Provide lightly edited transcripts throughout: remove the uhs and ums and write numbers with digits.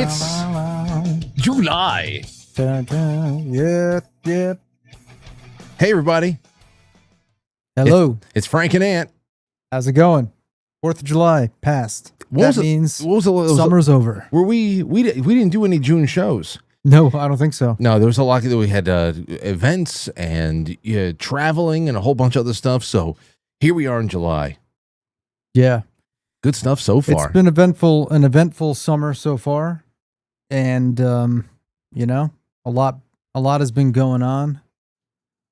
It's July. Yep. Hey, everybody. Hello. It's Frank and Ant. How's it going? 4th of July passed. That means summer's over. We didn't do any June shows. No, I don't think so. No, there was a lot. We had events and traveling and a whole bunch of other stuff. So here we are in July. Yeah. Good stuff so far. It's been an eventful summer so far. And, a lot has been going on.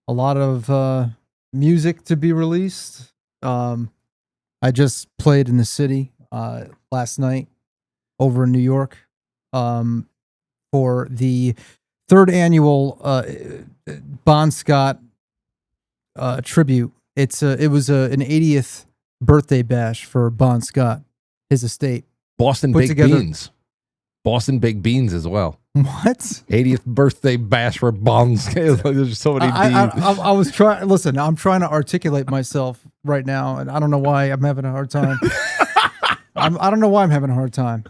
A lot of music to be released. I just played in the city last night over in New York for the 3rd annual Bon Scott tribute. It was an 80th birthday bash for Bon Scott, his estate. Boston baked beans. Boston baked beans as well. What? 80th birthday bash for Bon Scott. There's so many beans. I was trying. Listen, I'm trying to articulate myself right now, and I don't know why I'm having a hard time. I don't know why I'm having a hard time.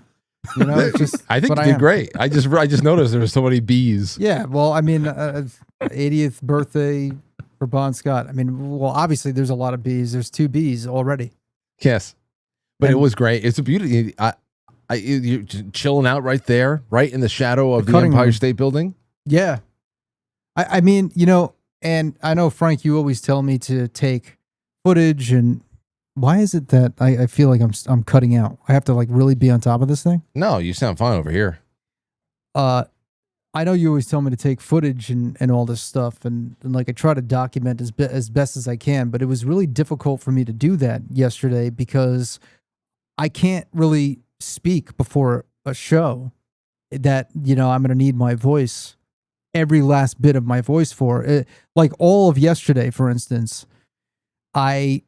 You know, I think you did great. I just noticed there were so many bees. Yeah, well, I mean, 80th birthday for Bon Scott. I mean, well, obviously there's a lot of bees. There's 2 bees already. Yes, but it was great. It's a beauty. You're chilling out right there, right in the shadow of the Empire State Building. Yeah, I mean, and I know, Frank, you always tell me to take footage, and why is it that I feel like I'm cutting out? I have to really be on top of this thing? No, you sound fine over here. I know you always tell me to take footage and all this stuff, and I try to document as best as I can, but it was really difficult for me to do that yesterday because I can't really speak before a show that, I'm going to need my voice, every last bit of my voice for it. Like all of yesterday, for instance, I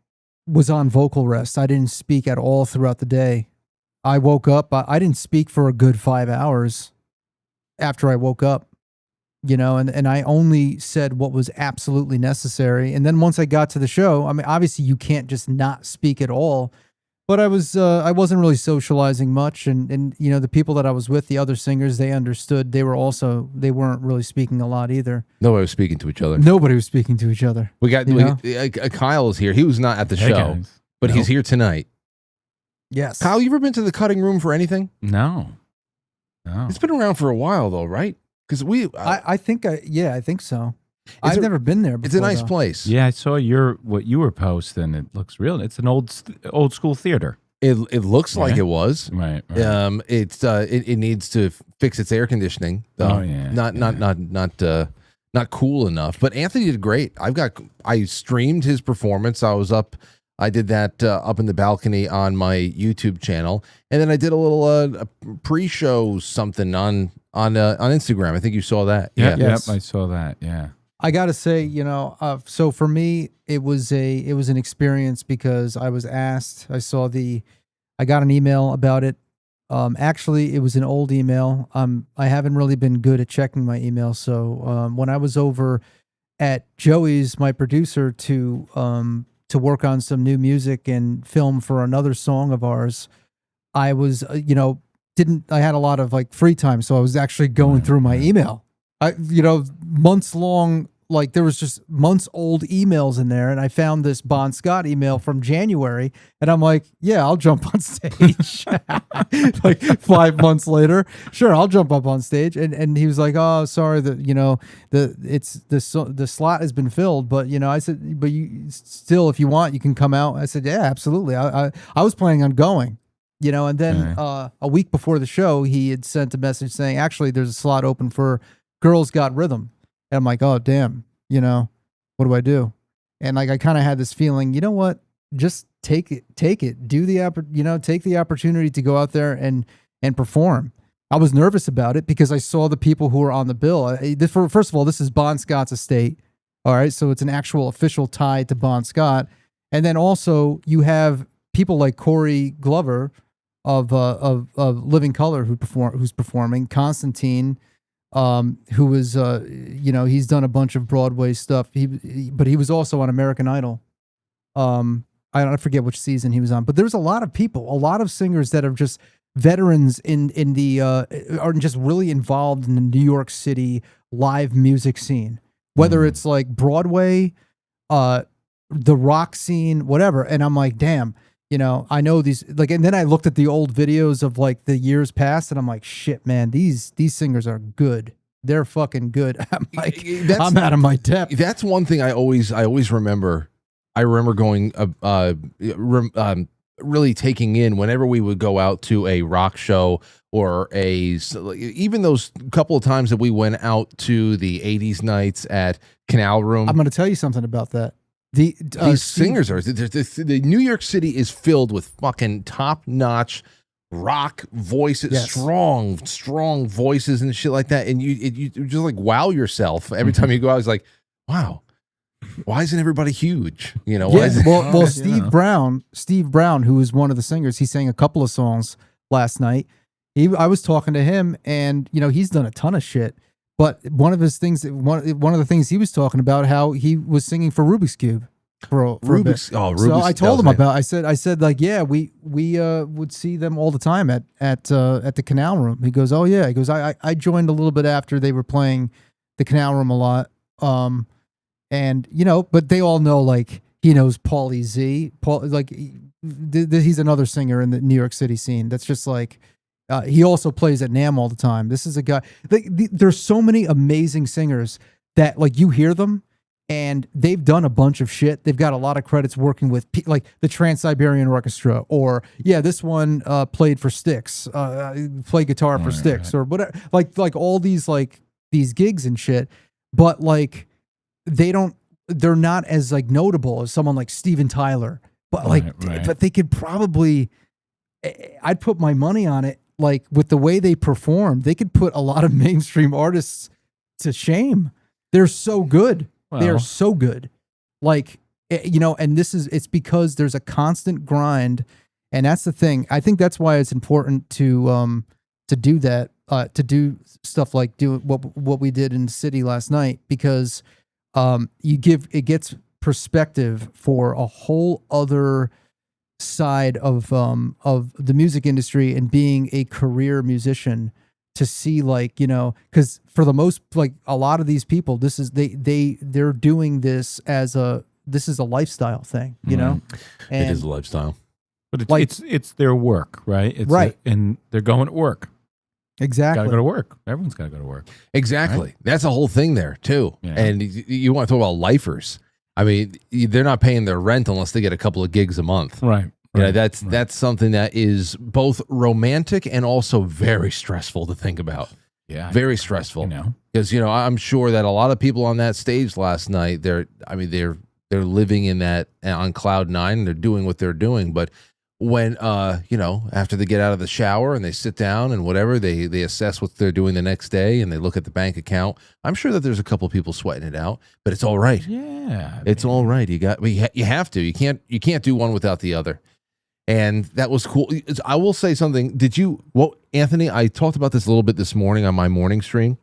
was on vocal rest. I didn't speak at all throughout the day. I woke up, I didn't speak for a good 5 hours after I woke up, and I only said what was absolutely necessary. And then once I got to the show, I mean, obviously you can't just not speak at all, but I wasn't really socializing much. And the people that I was with, the other singers, they understood. They weren't really speaking a lot either. Nobody was speaking to each other. Nobody was speaking to each other. We got Kyle is here. He was not at the show, guys. But he's here tonight. Yes. Kyle, you ever been to the cutting room for anything? No. It's been around for a while though, right? Because I think so. I've never been there before. It's a nice place. Yeah, I saw what you were posting. It looks real. It's an old school theater. It looks like it was. Right. It needs to fix its air conditioning. Not cool enough. But Anthony did great. I streamed his performance. I did that up in the balcony on my YouTube channel, and then I did a little pre-show something on Instagram. I think you saw that. Yeah. Yes. Yep, I saw that. Yeah. I gotta say, so for me, it was an experience because I was asked. I got an email about it. Actually, it was an old email. I haven't really been good at checking my email. So when I was over at Joey's, my producer, to work on some new music and film for another song of ours, I was, I had a lot of free time. So I was actually going through my email. Months long, there was just months old emails in there. And I found this Bon Scott email from January. And I'm like, yeah, I'll jump on stage. 5 months later, sure, I'll jump up on stage. And he was like, oh, sorry that, the slot has been filled. But, I said, but you still, if you want, you can come out. I said, yeah, absolutely. I was planning on going, and then a week before the show, he had sent a message saying, actually, there's a slot open for Girls Got Rhythm. And I'm like, oh, damn, what do I do? And I kind of had this feeling, you know what? Just take it, take the opportunity to go out there and perform. I was nervous about it because I saw the people who were on the bill. First of all, this is Bon Scott's estate. All right. So it's an actual official tie to Bon Scott. And then also you have people like Corey Glover of Living Color who's performing, Constantine, who was, he's done a bunch of Broadway stuff. But he was also on American Idol. I forget which season he was on, but there's a lot of people, a lot of singers that are just veterans in the are just really involved in the New York City live music scene, whether it's like Broadway, the rock scene, whatever. And I'm like, damn, you know, I know these, like, and then I looked at the old videos of like the years past, and I'm like, shit, man, these singers are good. They're fucking good. I'm like, I'm out of my depth. That's one thing I always remember. I remember going, really taking in whenever we would go out to a rock show or even those couple of times that we went out to the 80s nights at Canal Room. I'm going to tell you something about that. These singers are the New York City is filled with fucking top-notch rock voices, Yes. strong voices and shit like that, and you just like wow yourself every time you go out. It's like, wow, why isn't everybody huge? You know, why Yeah, well, Yeah. Steve Brown, who was one of the singers, he sang a couple of songs last night. I was talking to him, and you know, he's done a ton of shit. But one of his things, one of the things he was talking about, how he was singing for Rubik's Cube for a bit. Rubik's. So I told him about. I said like, yeah, we would see them all the time at the Canal Room. He goes, oh yeah. He goes, I joined a little bit after they were playing the Canal Room a lot. And you know, but they all know, like, he knows Paulie Z. He's another singer in the New York City scene. That's just like, he also plays at NAMM all the time. This is a guy. There's so many amazing singers that, like, you hear them and they've done a bunch of shit. They've got a lot of credits working with like the Trans-Siberian Orchestra, or this one played for Styx, played guitar for Styx, or whatever. Like all these these gigs and shit. But like they're not as like notable as someone like Steven Tyler. But but they could probably. I'd put my money on it. Like, with the way they perform, they could put a lot of mainstream artists to shame. They're so good. Well, They're so good. Like, you know, and it's because there's a constant grind, and that's the thing. I think that's why it's important to do that, to do stuff like what we did in the city last night, because it gets perspective for a whole other side of the music industry and being a career musician, to see, like, you know, because for the most, like, a lot of these people, this is they're doing this as a lifestyle thing, you know. And it is a lifestyle, but like- it's their work, right? Right. And they're going to work. exactly. Got to go to work. Everyone's got to go to work. exactly. Right. That's a whole thing there too. Yeah. And you want to talk about lifers? I mean, they're not paying their rent unless they get a couple of gigs a month. Right. You know, that's something that is both romantic and also very stressful to think about. Yeah. Very stressful. You know. Because, you know, I'm sure that a lot of people on that stage last night, they're living in that on cloud nine, and they're doing what they're doing. But when you know, after they get out of the shower and they sit down and whatever, they assess what they're doing the next day, and they look at the bank account, I'm sure that there's a couple of people sweating it out, but it's all right. Yeah. It's all right. You have to. You can't do one without the other. And that was cool. I will say something. Anthony, I talked about this a little bit this morning on my morning stream,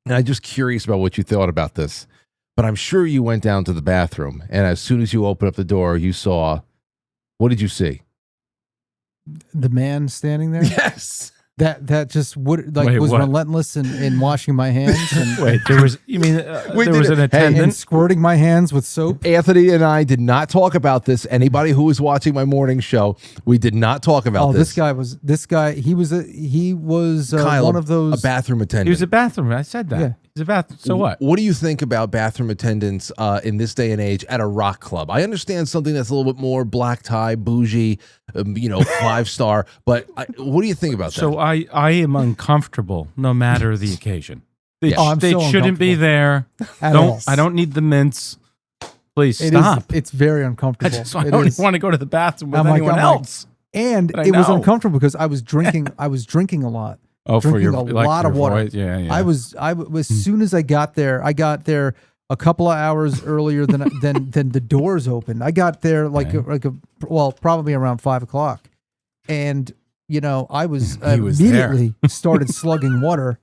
and I'm just curious about what you thought about this. But I'm sure you went down to the bathroom, and as soon as you opened up the door, you saw, what did you see? The man standing there. Yes. That just would Wait, was what? relentless in washing my hands and, Wait, there was. You mean there was an and attendant? squirting my hands with soap. Anthony and I did not talk about this. Anybody who was watching my morning show, we did not talk about this. This guy. He was Kyle, one of those. a bathroom attendant. He was a bathroom. I said that. Yeah. He's a bathroom. So what? What do you think about bathroom attendants in this day and age at a rock club? I understand something that's a little bit more black tie, bougie, 5-star. But what do you think about that? So I am uncomfortable no matter the occasion. They, Yeah. Oh, I'm they so shouldn't be there. At all. I don't need the mints. Please It stop. It's very I uncomfortable. just I It don't is. want to go to the bathroom with I'm like- anyone I'm like- else. And But I it was know. uncomfortable because I was drinking. I was drinking a lot. Oh, for drinking your a like lot your of water. voice. Yeah. I was as soon as I got there a couple of hours earlier than the doors opened. I got there probably around 5:00, and I was He was there. immediately started slugging water.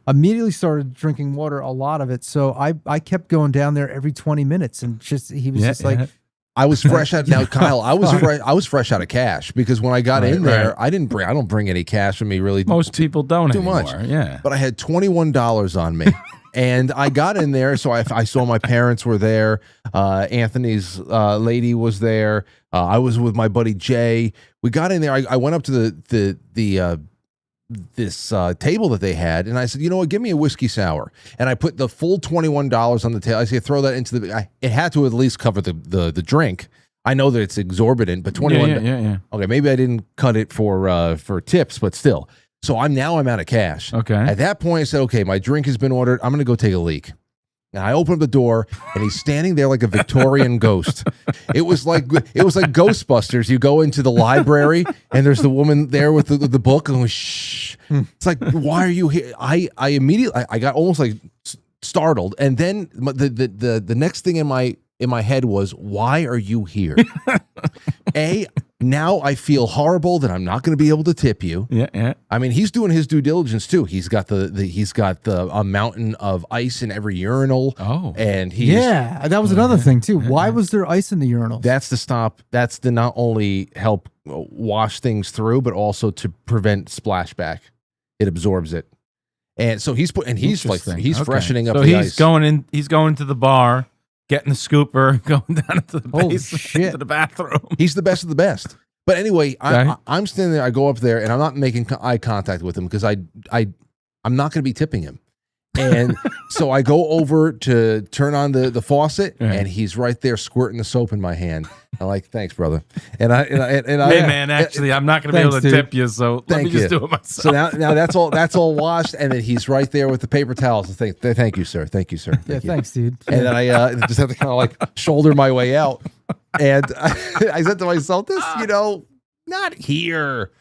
Immediately started drinking water, a lot of it. So I kept going down there every 20 minutes, and he was just like, I was fresh out. Now, Kyle, I was fresh out of cash because when I got in there, I don't bring any cash with me really. Most people don't too anymore. much. Yeah. But I had $21 on me. And I got in there, so I saw my parents were there. Anthony's lady was there. I was with my buddy Jay. We got in there. I went up to this table that they had, and I said, you know what, give me a whiskey sour. And I put the full $21 on the table. I said, throw that into it had to at least cover the drink. I know that it's exorbitant, but 21. Yeah. Okay, maybe I didn't cut it for tips, but still. So I'm out of cash. Okay. At that point, I said, okay, my drink has been ordered. I'm going to go take a leak. And I opened up the door, and he's standing there like a Victorian ghost. It was like Ghostbusters. You go into the library, and there's the woman there with the book, and shh. It's like, why are you here? I immediately I got almost like startled, and then the next thing in my head was, why are you here? Now I feel horrible that I'm not going to be able to tip you. Yeah. I mean, he's doing his due diligence too. He's got a mountain of ice in every urinal. Oh, and that was another thing too. Why was there ice in the urinal? That's to stop. That's to not only help wash things through, but also to prevent splashback. It absorbs it, and so he's freshening up. So the he's ice. going in. He's going to the bar, getting the scooper, going down to the Holy basement, shit. to the bathroom. He's the best of the best. But anyway, Okay. I'm standing there. I go up there, and I'm not making eye contact with him because I'm not going to be tipping him. And so I go over to turn on the faucet, and he's right there squirting the soap in my hand. I'm like, thanks, brother. And I Hey, man, actually, I'm not going to be able to tip you, so let me just do it myself. So now that's all washed, and then he's right there with the paper towels. Thank you, sir. Thank you, sir. Yeah, thanks, dude. And then I just have to kind of like shoulder my way out. And I said to myself, this, not here.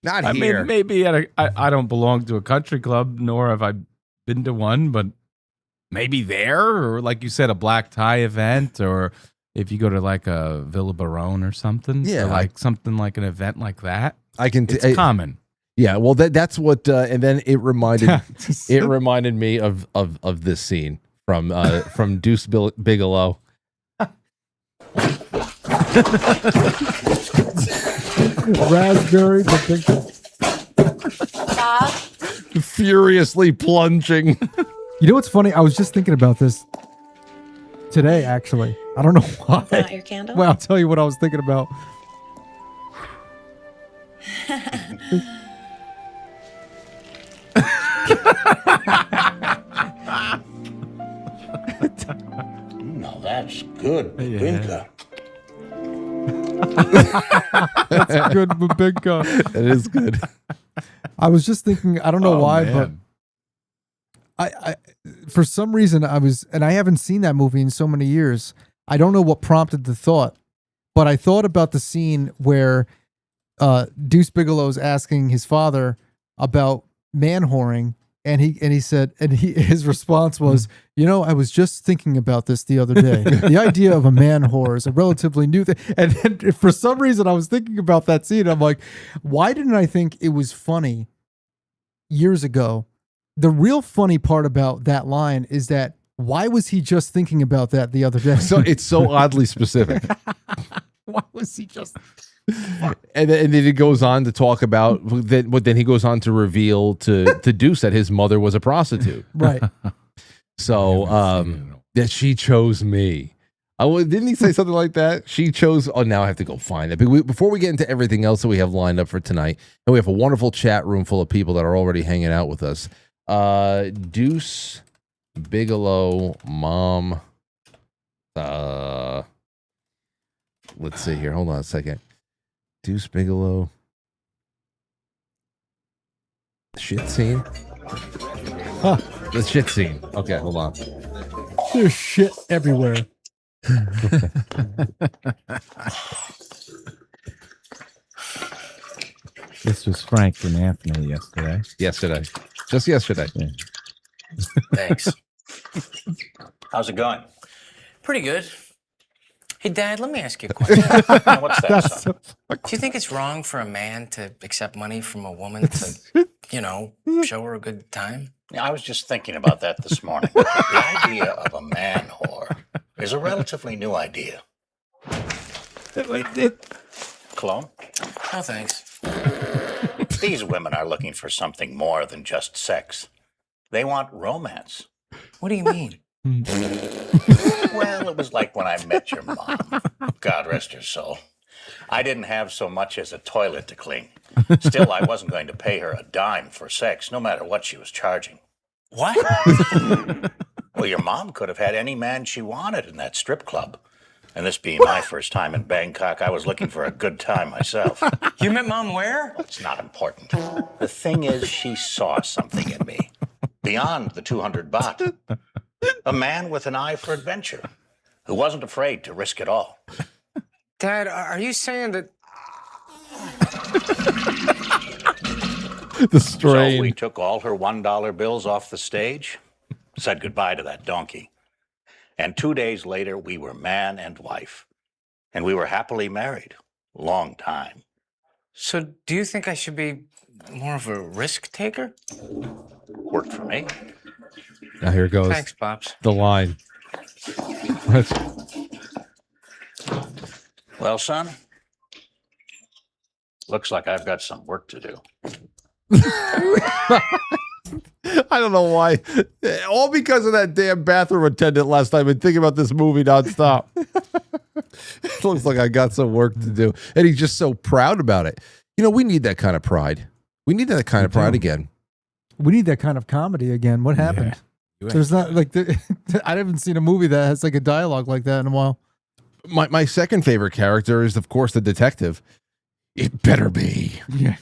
Not here. I mean, maybe I don't belong to a country club, nor have I been to one, but maybe there, or like you said, a black tie event, or if you go to like a Villa Barone or something. Yeah, so like something like an event like that. I can. It's common. Yeah, well, that's what. And then it reminded me of this scene from Deuce Bigelow. Raspberry. Furiously plunging. You know what's funny? I was just thinking about this today, actually. I don't know why. Not your candle? Well, I'll tell you what I was thinking about. No, that's good, Babinka. That's good, Babinka. It is good. I was just thinking, I don't know why, but I for some reason and I haven't seen that movie in so many years. I don't know what prompted the thought, but I thought about the scene where Deuce Bigelow's asking his father about man whoring, and he said, and his response was, I was just thinking about this the other day. The idea of a man whore is a relatively new thing. And then for some reason, I was thinking about that scene. I'm like, why didn't I think it was funny years ago? The real funny part about that line is that why was he just thinking about that the other day? So it's so oddly specific. Why was he just? And then it goes on to talk about that, but then he goes on to reveal to Deuce that his mother was a prostitute. Right. So that she chose me. Didn't he say something like that? She chose. Oh, now I have to go find it. But before we get into everything else that we have lined up for tonight, and we have a wonderful chat room full of people that are already hanging out with us. Deuce Bigelow, mom. Let's see here. Hold on a second. Deuce Bigelow. Shit scene? Huh. The shit scene. Okay, hold on. There's shit everywhere. This was Frank and Anthony yesterday. Just yesterday. Yeah. Thanks. How's it going? Pretty good. Hey, Dad, let me ask you a question. What's that, son? Do you think it's wrong for a man to accept money from a woman to, show her a good time? Yeah, I was just thinking about that this morning. The idea of a man whore is a relatively new idea. Cologne? No, thanks. These women are looking for something more than just sex. They want romance. What do you mean? Well, it was like when I met your mom. God rest her soul. I didn't have so much as a toilet to clean. Still, I wasn't going to pay her a dime for sex, no matter what she was charging. What? Well, your mom could have had any man she wanted in that strip club. And this being my first time in Bangkok, I was looking for a good time myself. You met Mom where? It's not important. The thing is, she saw something in me. Beyond the 200 baht. A man with an eye for adventure. Who wasn't afraid to risk it all. Dad, are you saying that... The So strain. we took all her $1 bills off the stage, said goodbye to that donkey. And 2 days later, we were man and wife. And we were happily married. Long time. So do you think I should be more of a risk taker? Worked for me. Now here goes Thanks, Pops. the line. Well, son, looks like I've got some work to do. I don't know why. All because of that damn bathroom attendant last night. I've been thinking about this movie nonstop. It looks like I got some work to do. And he's just so proud about it. You know, we need that kind of pride. We need that kind of pride again. We need that kind of comedy again. What happened? There's not like I haven't seen a movie that has like a dialogue like that in a while. My second favorite character is, of course, the detective. It better be. Yeah.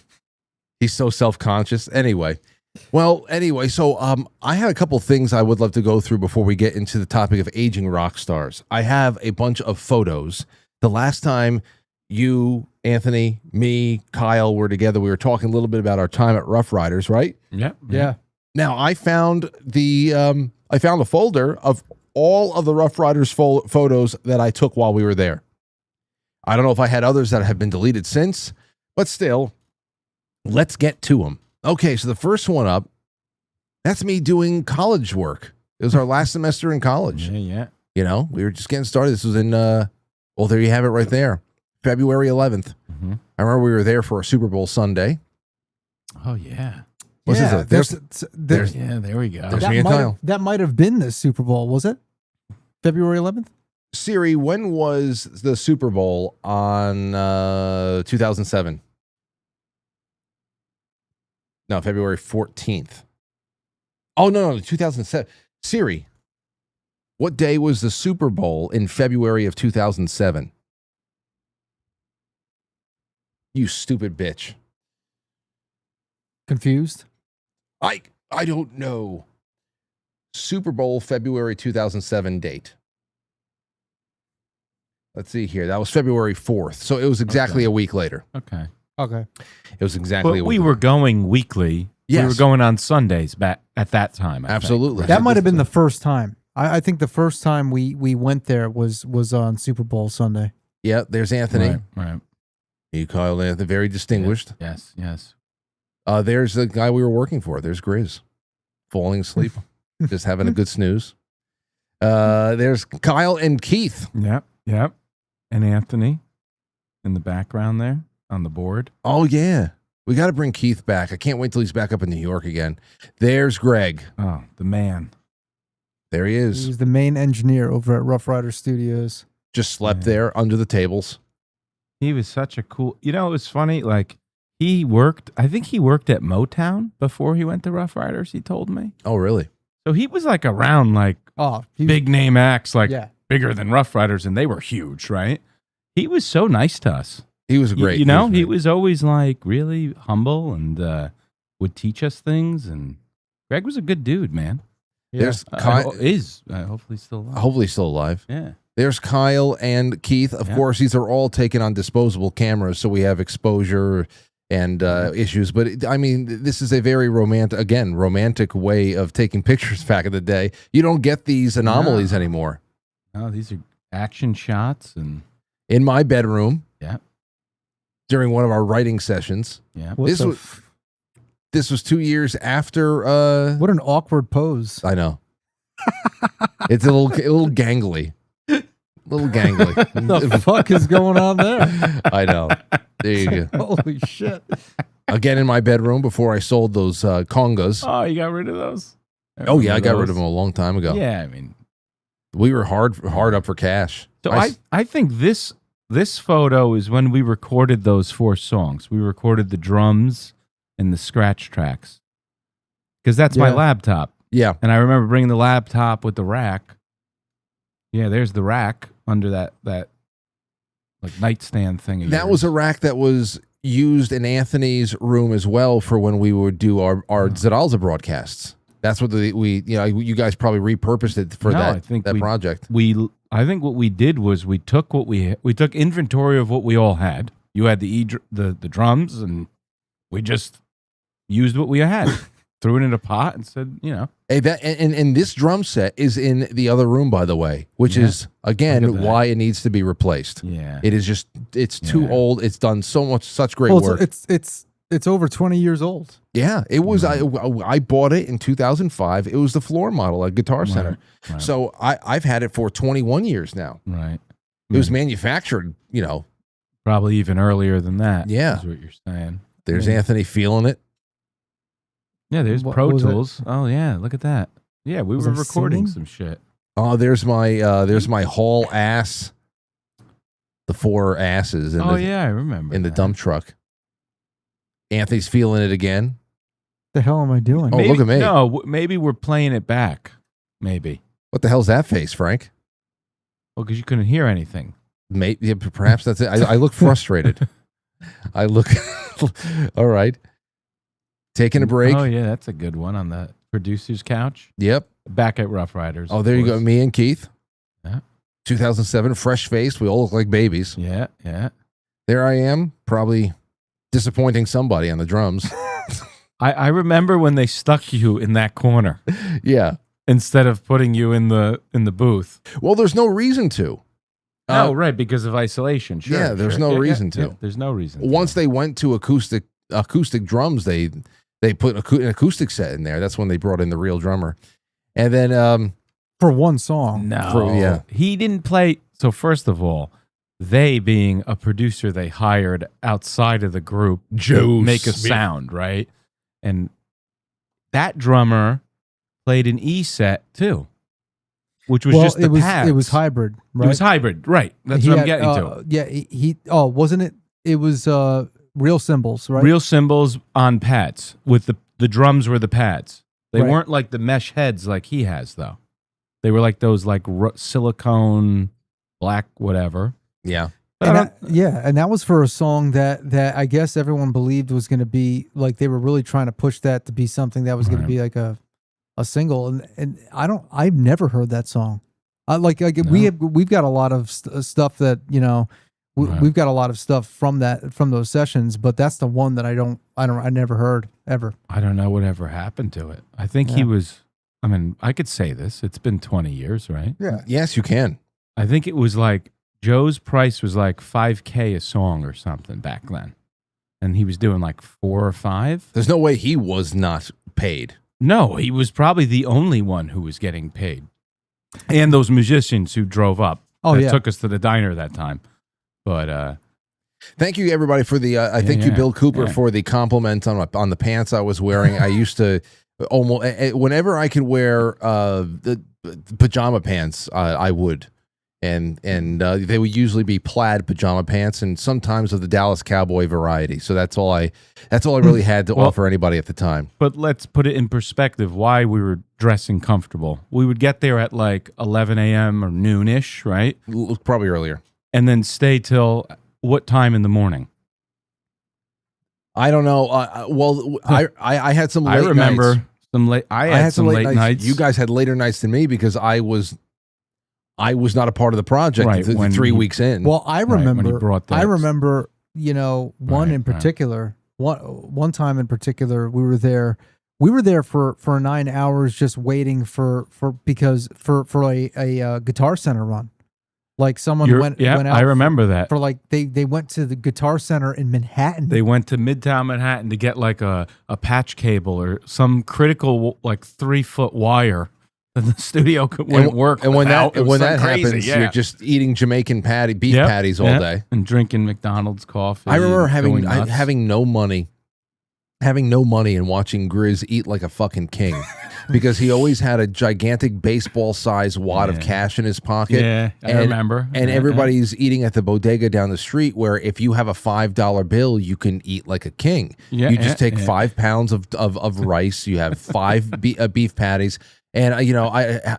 He's so self-conscious. Anyway, so I have a couple things I would love to go through before we get into the topic of aging rock stars. I have a bunch of photos. The last time you, Anthony, me, Kyle were together, we were talking a little bit about our time at Ruff Ryders, right? Yep. Yeah. Now I found a folder of all of the Ruff Ryders photos that I took while we were there. I don't know if I had others that have been deleted since, but still, let's get to them. Okay, so the first one up, that's me doing college work. It was our last semester in college. Yeah. You know, we were just getting started. This was in, there you have it right there, February 11th. Mm-hmm. I remember we were there for a Super Bowl Sunday. Oh, yeah. What's Yeah, this? there's Yeah, there we go. There's me and Kyle. that might have been the Super Bowl, was it? February 11th? Siri, when was the Super Bowl on 2007? No, February 14th. Oh, no, 2007. Siri, what day was the Super Bowl in February of 2007? You stupid bitch. Confused? I don't know. Super Bowl February 2007 date. Let's see here. That was February 4th. So it was exactly a week later. Okay. Okay. It was exactly But a week we later. were going weekly. Yes. We were going on Sundays back at that time. I think. Absolutely. That might have been the first time. I think the first time we went there was on Super Bowl Sunday. Yeah, there's Anthony. Right. You, Kyle, Anthony, very distinguished. Yes. There's the guy we were working for. There's Grizz, falling asleep, just having a good snooze. There's Kyle and Keith. Yep. And Anthony in the background there on the board. Oh, yeah. We got to bring Keith back. I can't wait till he's back up in New York again. There's Greg. Oh, the man. There he is. He was the main engineer over at Ruff Ryders Studios. Just slept there under the tables. He was such a cool. You know, it was funny. Like I think he worked at Motown before he went to Ruff Ryders. He told me. Oh, really? So he was like around like He was, big name acts, like yeah. bigger than Ruff Ryders, and they were huge, right? He was so nice to us. He was great. You know, he great. was always like really humble and would teach us things. And Greg was a good dude, man. There's Kyle hopefully still alive. hopefully still alive. Yeah. There's Kyle and Keith. Of course, these are all taken on disposable cameras, so we have exposure and issues. But this is a very romantic way of taking pictures back in the day. You don't get these anomalies anymore. Oh, these are action shots and In my bedroom. Yeah. During one of our writing sessions. Yeah. This was 2 years after. What an awkward pose. I know. It's a little gangly. little gangly. The fuck is going on there? I know. There you go. Holy shit! Again, in my bedroom before I sold those congas. Oh, you got rid of those? Oh yeah, I got rid of them a long time ago. Yeah, I mean, We were hard up for cash. so I think this photo is when we recorded those 4 songs. We recorded the drums and the scratch tracks because that's my Yeah. laptop. Yeah. And I remember bringing the laptop with the rack. Yeah, there's the rack under that like nightstand thing. of That was a yours. rack that was used in Anthony's room as well for when we would do our Zedalza broadcasts. That's what you guys probably repurposed it for No, that I think that we- project. I think what we did was we took inventory of what we all had. You had the drums, and we just used what we had, threw it in a pot, and said, Hey, that and this drum set is in the other room, by the way, which Yeah. is again Look at that. why it needs to be replaced. yeah, It is just it's too Yeah. old. It's done such great Well, work. it's over 20 years old. Yeah, it was. I bought it in 2005. It was the floor model at Guitar Center. right. So I've had it for 21 years now. right. It was manufactured. Probably even earlier than that. Yeah. is what you're saying. There's Yeah. Anthony feeling it. Yeah, there's What Pro was it? Tools. Oh yeah, look at that. Yeah, we Was were I recording singing? some shit. Oh, there's my Hall ass. The 4 asses in Oh the yeah, I remember in the that. dump truck. Anthony's feeling it again. The hell am I doing? Oh, look at me. No, maybe we're playing it back. Maybe. What the hell's that face, Frank? Well, because you couldn't hear anything. Maybe yeah, perhaps that's it. I look frustrated. I look all right. Taking a break. Oh yeah, that's a good one on the producer's couch. Yep. Back at Ruff Ryders. Oh, of there you go. course. Me and Keith. Yeah. 2007, fresh face. We all look like babies. Yeah, yeah. There I am, probably disappointing somebody on the drums. I remember when they stuck you in that corner Yeah. instead of putting you in the booth. Well, there's no reason to. Oh, right, because of isolation. Sure. yeah, there's no reason to. There's no reason. Once they went to acoustic drums, they put an acoustic set in there. That's when they brought in the real drummer. And then For one song. No. yeah. He didn't play. So, first of all, they being a producer they hired outside of the group Joe to make a Smith. sound, right? And that drummer played an E set too, which was just the pads. It was hybrid, right? It was hybrid, right? That's He what I'm had, getting to. Yeah, he wasn't it? It was real cymbals, right? Real cymbals on pads with the drums were the pads. They Right. weren't like the mesh heads like he has though. They were like those like silicone black whatever. yeah. And that was for a song that I guess everyone believed was going to be like they were really trying to push that to be something that was going to Right. be like a single, and I've never heard that song. We've got a lot of stuff that Right. we've got a lot of stuff from those sessions, but that's the one that I never heard ever. I don't know whatever happened to it. I think he Yeah. was. I mean, I could say this. It's been 20 years, right? Yeah, Yes, you can. I think it was like Joe's price was like $5K a song or something back then, and he was doing like 4 or 5. There's no way he was not paid. No, he was probably the only one who was getting paid, and those musicians who drove up. Oh, that yeah. took us to the diner that time. But Thank you, everybody, for the. Thank you, yeah, Bill Cooper, yeah. for the compliment on the pants I was wearing. I used to almost whenever I could wear the pajama pants, I would, and they would usually be plaid pajama pants, and sometimes of the Dallas Cowboy variety. So that's all I really had to Well- offer anybody at the time. But let's put it in perspective why we were dressing comfortable. We would get there at like 11 a.m. or noonish, right? Probably earlier. And then stay till what time in the morning? I don't know. I had some. Late I remember nights. some late. I had some late nights. You guys had later nights than me because I was not a part of the project Right, when 3 he- weeks in. Well, I when he remember. brought that. I remember. One Right, in right. particular. One time in particular, we were there. We were there for 9 hours just waiting for a Guitar Center run. Like someone went out. I remember that. For like they went to the Guitar Center in Manhattan. They went to Midtown Manhattan to get like a patch cable or some critical like 3-foot wire the studio wouldn't work. And when without. that It was happens, crazy, yeah. you're just eating Jamaican beef Yep, patties all yep. day. And drinking McDonald's coffee. I remember and going nuts. having no money and watching Grizz eat like a fucking king. Because he always had a gigantic baseball-sized wad of cash in his pocket. Yeah, I remember. And Yeah, everybody's eating at the bodega down the street where if you have a $5 bill, you can eat like a king. Yeah, You just take yeah. 5 pounds of rice. You have 5 beef patties. And,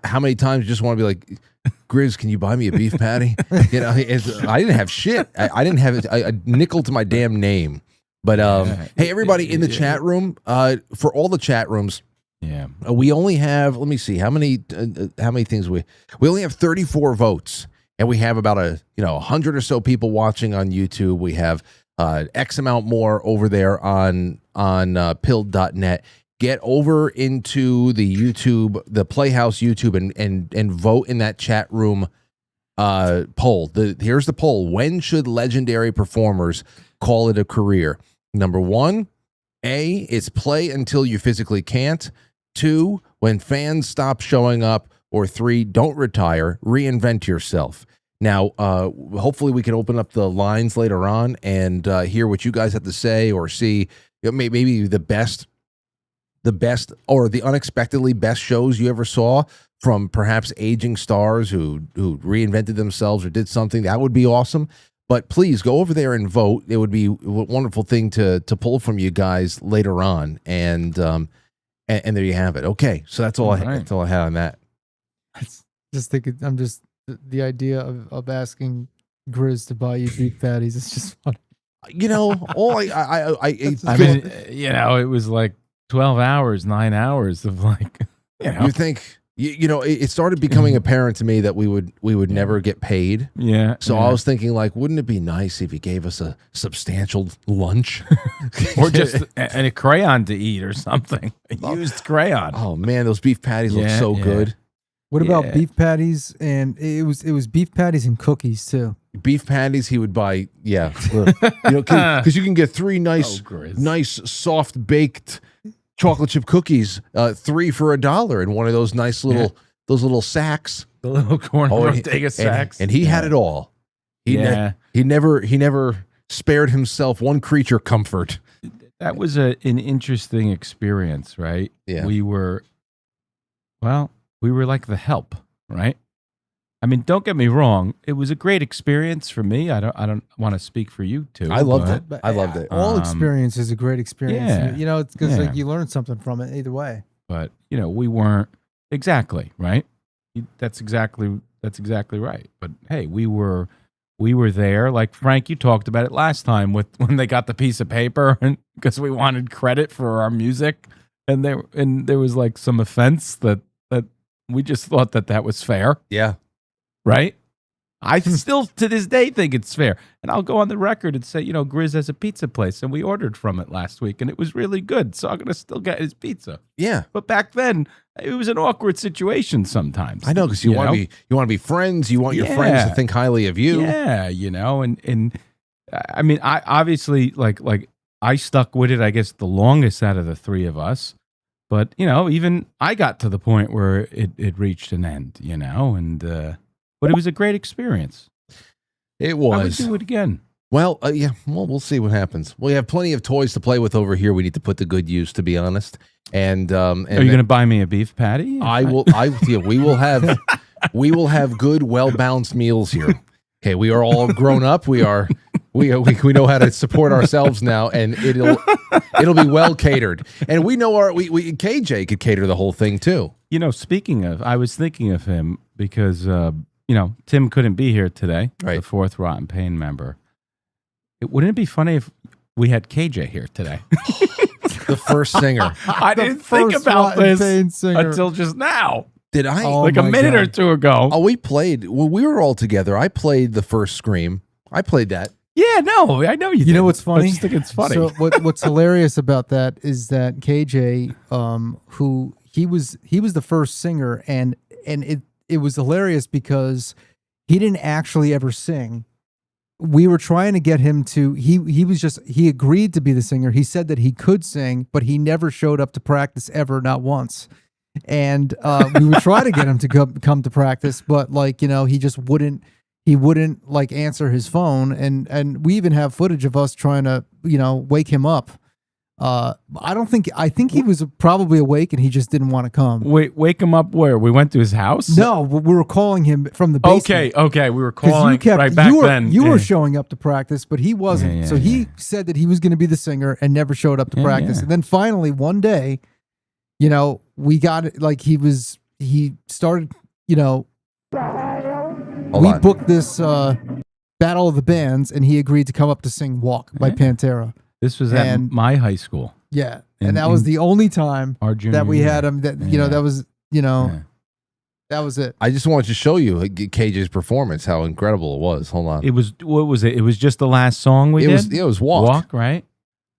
how many times you just want to be like, Grizz, can you buy me a beef patty? I didn't have shit. I didn't have a nickel to my damn name. But, hey, everybody in the chat room, for all the chat rooms, Yeah. we only have, let me see, how many things we only have 34 votes, and we have about 100 or so people watching on YouTube. We have X amount more over there on pilled.net. Get over into the YouTube, the Playhouse YouTube, and vote in that chat room poll. Here's the poll. When should legendary performers call it a career? Number 1, A, it's play until you physically can't. 2, when fans stop showing up. Or 3, don't retire, reinvent yourself. Now, hopefully we can open up the lines later on and hear what you guys have to say, or see maybe the best or the unexpectedly best shows you ever saw from perhaps aging stars who reinvented themselves or did something. That would be awesome. But please go over there and vote. It would be a wonderful thing to pull from you guys later on. And there you have it. Okay, so that's all that's all I had on that. Just thinking, I'm just the idea of asking Grizz to buy you beef patties. It's just funny. All I mean, it was like 12 hours, 9 hours of like, you think, it started becoming apparent to me that we would never get paid. Yeah. So I was thinking, like, wouldn't it be nice if he gave us a substantial lunch? Or just a crayon to eat or something. A used crayon. Oh man, those beef patties look so good. What about beef patties? And it was beef patties and cookies too. Beef patties, he would buy, because you can get 3 nice soft baked chocolate chip cookies, 3 for $1 in one of those nice little sacks, The little corner bodega sacks. And he had it all. He never spared himself one creature comfort. That was an interesting experience, right? Yeah. We were like the help, right? I mean, don't get me wrong. It was a great experience for me. I don't want to speak for you two. I loved it. I loved it. All experience is a great experience. Yeah. It's because like you learn something from it either way. But we weren't exactly right. That's exactly right. But hey, we were there. Like Frank, you talked about it last time when they got the piece of paper, and because we wanted credit for our music, and there was like some offense that we just thought that was fair. Yeah. Right? I still, to this day, think it's fair. And I'll go on the record and say, Grizz has a pizza place, and we ordered from it last week, and it was really good. So I'm going to still get his pizza. Yeah. But back then, it was an awkward situation sometimes. I know, because you want to be friends. You want your friends to think highly of you. Yeah, and I mean, I obviously, like I stuck with it, I guess, the longest out of the 3 of us. But, even I got to the point where it reached an end, but it was a great experience. It was. I would do it again. Well, we'll see what happens. We have plenty of toys to play with over here. We need to put to good use, to be honest. And are you going to buy me a beef patty? We will have good, well-balanced meals here. Okay, we are all grown up. We know how to support ourselves now, and it'll be well catered. And we know KJ could cater the whole thing too. Speaking of, I was thinking of him because Tim couldn't be here today, right? The 4th Rotten Pain member. Wouldn't it be funny if we had KJ here today? The first singer. I didn't think about this until just now. Did I? Like a minute or two ago. Oh, we played. When we were all together, I played the first Scream. I played that. Yeah, no, I know you. You know what's funny? I just think it's funny. So what's hilarious about that is that KJ, who he was the first singer, and it was hilarious because he didn't actually ever sing. We were trying to get him to. He agreed to be the singer. He said that he could sing, but he never showed up to practice ever, not once. and we would try to get him to come to practice, but like, you know, he just wouldn't. He wouldn't like answer his phone, and we even have footage of us trying to, you know, wake him up. I think he was probably awake and he just didn't want to come. Wake him up where? We went to his house? No, we were calling him from the basement. Okay, we were calling right back then. You were showing up to practice, but he wasn't. So he said that he was going to be the singer and never showed up to practice. Yeah. And then finally one day, you know, we got it. Like he started, you know, we booked this Battle of the Bands, and he agreed to come up to sing "Walk" by Pantera. This was at my high school. Yeah, and that was the only time that we had him. That you know, that was, you know, that was it. I just wanted to show you KJ's performance, how incredible it was. Hold on. It was, what was it? It was just the last song we did? It was Walk. Walk, right?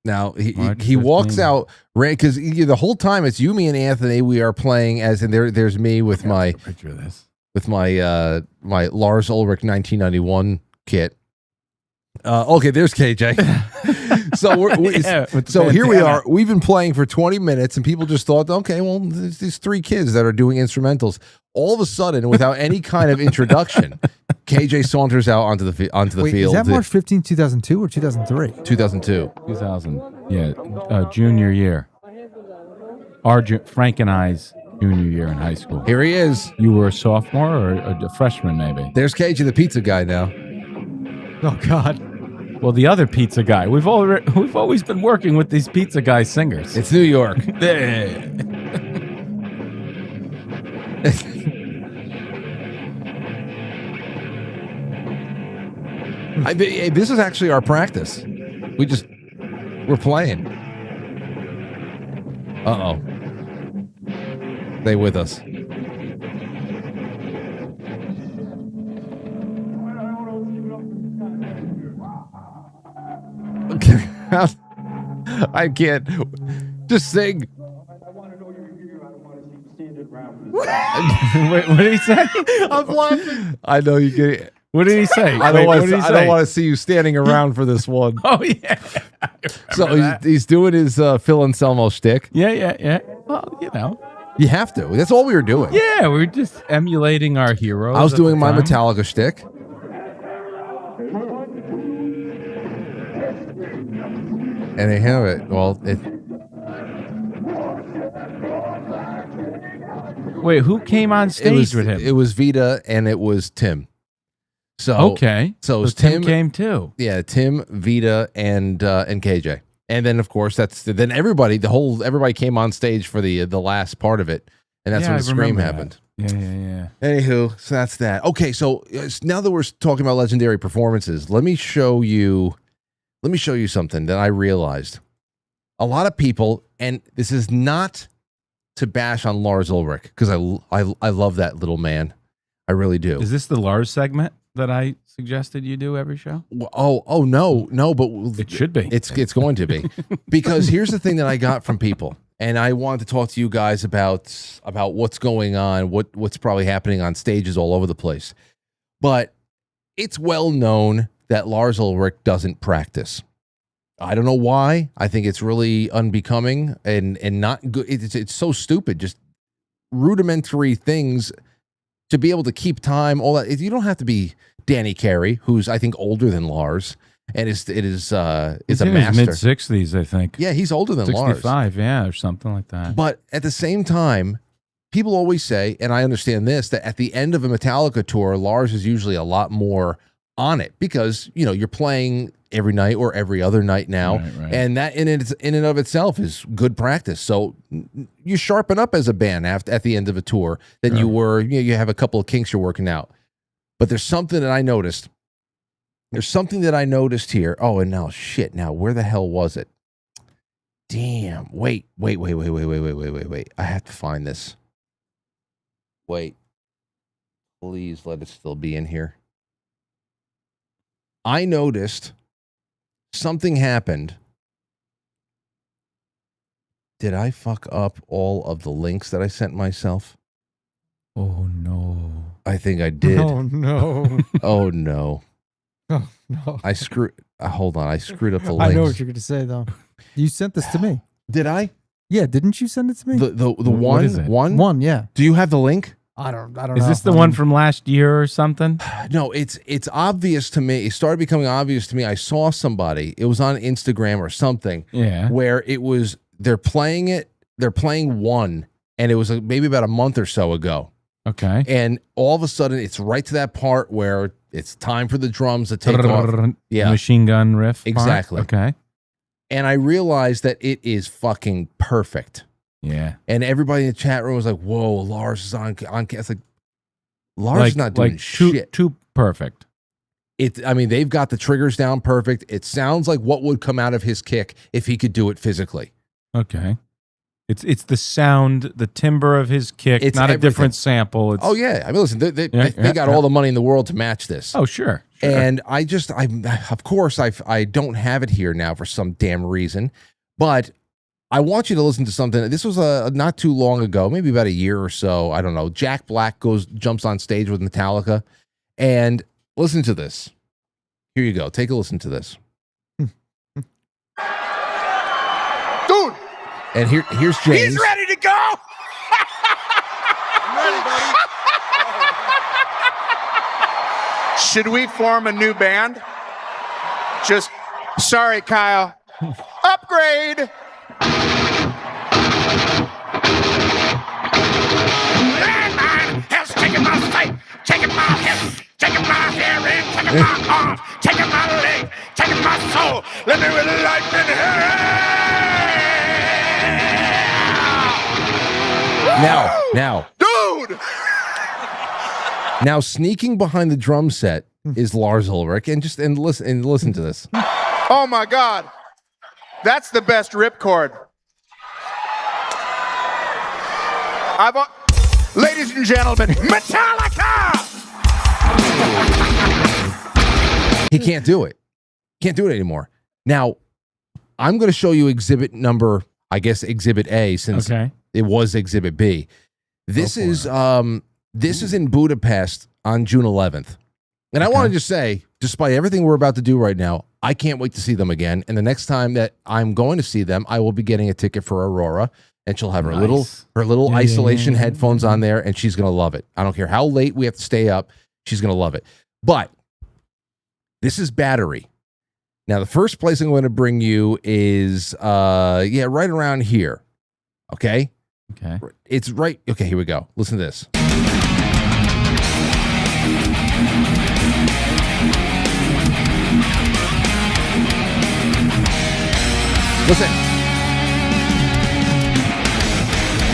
Now, he walks out, because the whole time it's you, me, and Anthony. We are playing, as in there's me with my picture of this. With my my Lars Ulrich 1991 kit. Okay, there's KJ. So here we are. We've been playing for 20 minutes, and people just thought, okay, well, there's these three kids that are doing instrumentals. All of a sudden, without any kind of introduction, KJ saunters out onto the Wait, field. Is that March 15, 2002 or 2003? 2002. 2000. Yeah, junior year. Frank and I's junior year in high school. Here he is. You were a sophomore or a freshman, maybe? There's KJ, the pizza guy now. Oh God. Well, the other pizza guy. We've always been working with these pizza guy singers. It's New York. This is actually our practice. We're playing. Uh-oh. Stay with us. Okay. I can't. Just sing. Wait, what did he say? I'm laughing. I know you get it. What did he say? I don't want to see you standing around for this one. Oh, yeah. So he's doing his Phil Anselmo shtick. Yeah. Well, you know. You have to. That's all we were doing. Yeah, we were just emulating our heroes. I was doing my Metallica shtick. And they have it. Well, Wait, who came on stage with him? It was Vita and it was Tim. So okay, so Tim came too. Yeah, Tim, Vita, and KJ, and then of course then everybody came on stage for the last part of it, and that's when the scream happened. Yeah. Anywho, so that's that. Okay, so now that we're talking about legendary performances, let me show you something that I realized. A lot of people, and this is not to bash on Lars Ulrich, because I love that little man. I really do. Is this the Lars segment that I suggested you do every show? Oh no, but it should be. It's going to be. Because here's the thing that I got from people, and I wanted to talk to you guys about what's going on, what's probably happening on stages all over the place. But it's well known that Lars Ulrich doesn't practice. I don't know why. I think it's really unbecoming and not good. It's so stupid. Just rudimentary things to be able to keep time. All that. You don't have to be Danny Carey, who's I think older than Lars, and is a master. Mid-60s, I think. Yeah, he's older than 65, Lars. yeah, or something like that. But at the same time, people always say, and I understand this, that at the end of a Metallica tour, Lars is usually a lot more on it because you're playing every night or every other night now, right. And that in and of itself is good practice. So you sharpen up as a band at the end of a tour than you were. You have a couple of kinks you're working out. But there's something that I noticed. Here. Oh, and now shit. Now where the hell was it? Damn. Wait. I have to find this. Wait. Please let it still be in here. I noticed something happened. Did I fuck up all of the links that I sent myself? Oh, no. I think I did. Oh, no. Oh, no. Oh, no. Hold on. I screwed up the links. I know what you're going to say, though. You sent this to me. Did I? Yeah, didn't you send it to me? The What is it? One, yeah. Do you have the link? I don't know. Is this the one from last year or something? No, it's obvious to me. It started becoming obvious to me. I saw somebody. It was on Instagram or something. Yeah. Where it was they're playing it. They're playing one, and it was maybe about a month or so ago. Okay. And all of a sudden, it's right to that part where it's time for the drums to take off. Yeah, Machine gun riff. Exactly. Part? Okay. And I realized that it is fucking perfect. Yeah. And everybody in the chat room was like, "Whoa, Lars is on." It's like Lars is not doing shit. Too perfect. I mean, they've got the triggers down perfect. It sounds like what would come out of his kick if he could do it physically. Okay. It's the sound, the timbre of his kick, It's not everything. a different sample. It's, Oh yeah, I mean, listen, they got all the money in the world to match this. Oh sure. And of course, I don't have it here now for some damn reason, but I want you to listen to something. This was not too long ago, maybe about a year or so. I don't know. Jack Black jumps on stage with Metallica, and listen to this. Here you go. Take a listen to this, Dude, and here's James. he's ready to go. I'm ready, buddy. Should we form a new band? Sorry, Kyle. Upgrade. Landmine has taken my sight, taken my head, taken my hearing, taken my arms, taken my leg, taken my soul. Let me with life in here. Now, Dude! now, sneaking behind the drum set is Lars Ulrich, and listen to this. Oh my God. That's the best ripcord. Ladies and gentlemen, Metallica! He can't do it. Can't do it anymore. Now, I'm going to show you exhibit A, since it was exhibit B. This is in Budapest on June 11th. And I want to just say, despite everything we're about to do right now, I can't wait to see them again. And the next time that I'm going to see them, I will be getting a ticket for Aurora, and she'll have her little isolation headphones on there, and she's going to love it. I don't care how late we have to stay up. She's going to love it. But this is Battery. Now, the first place I'm going to bring you is, right around here. Okay? Okay. It's right. Okay, here we go. Listen to this. Listen.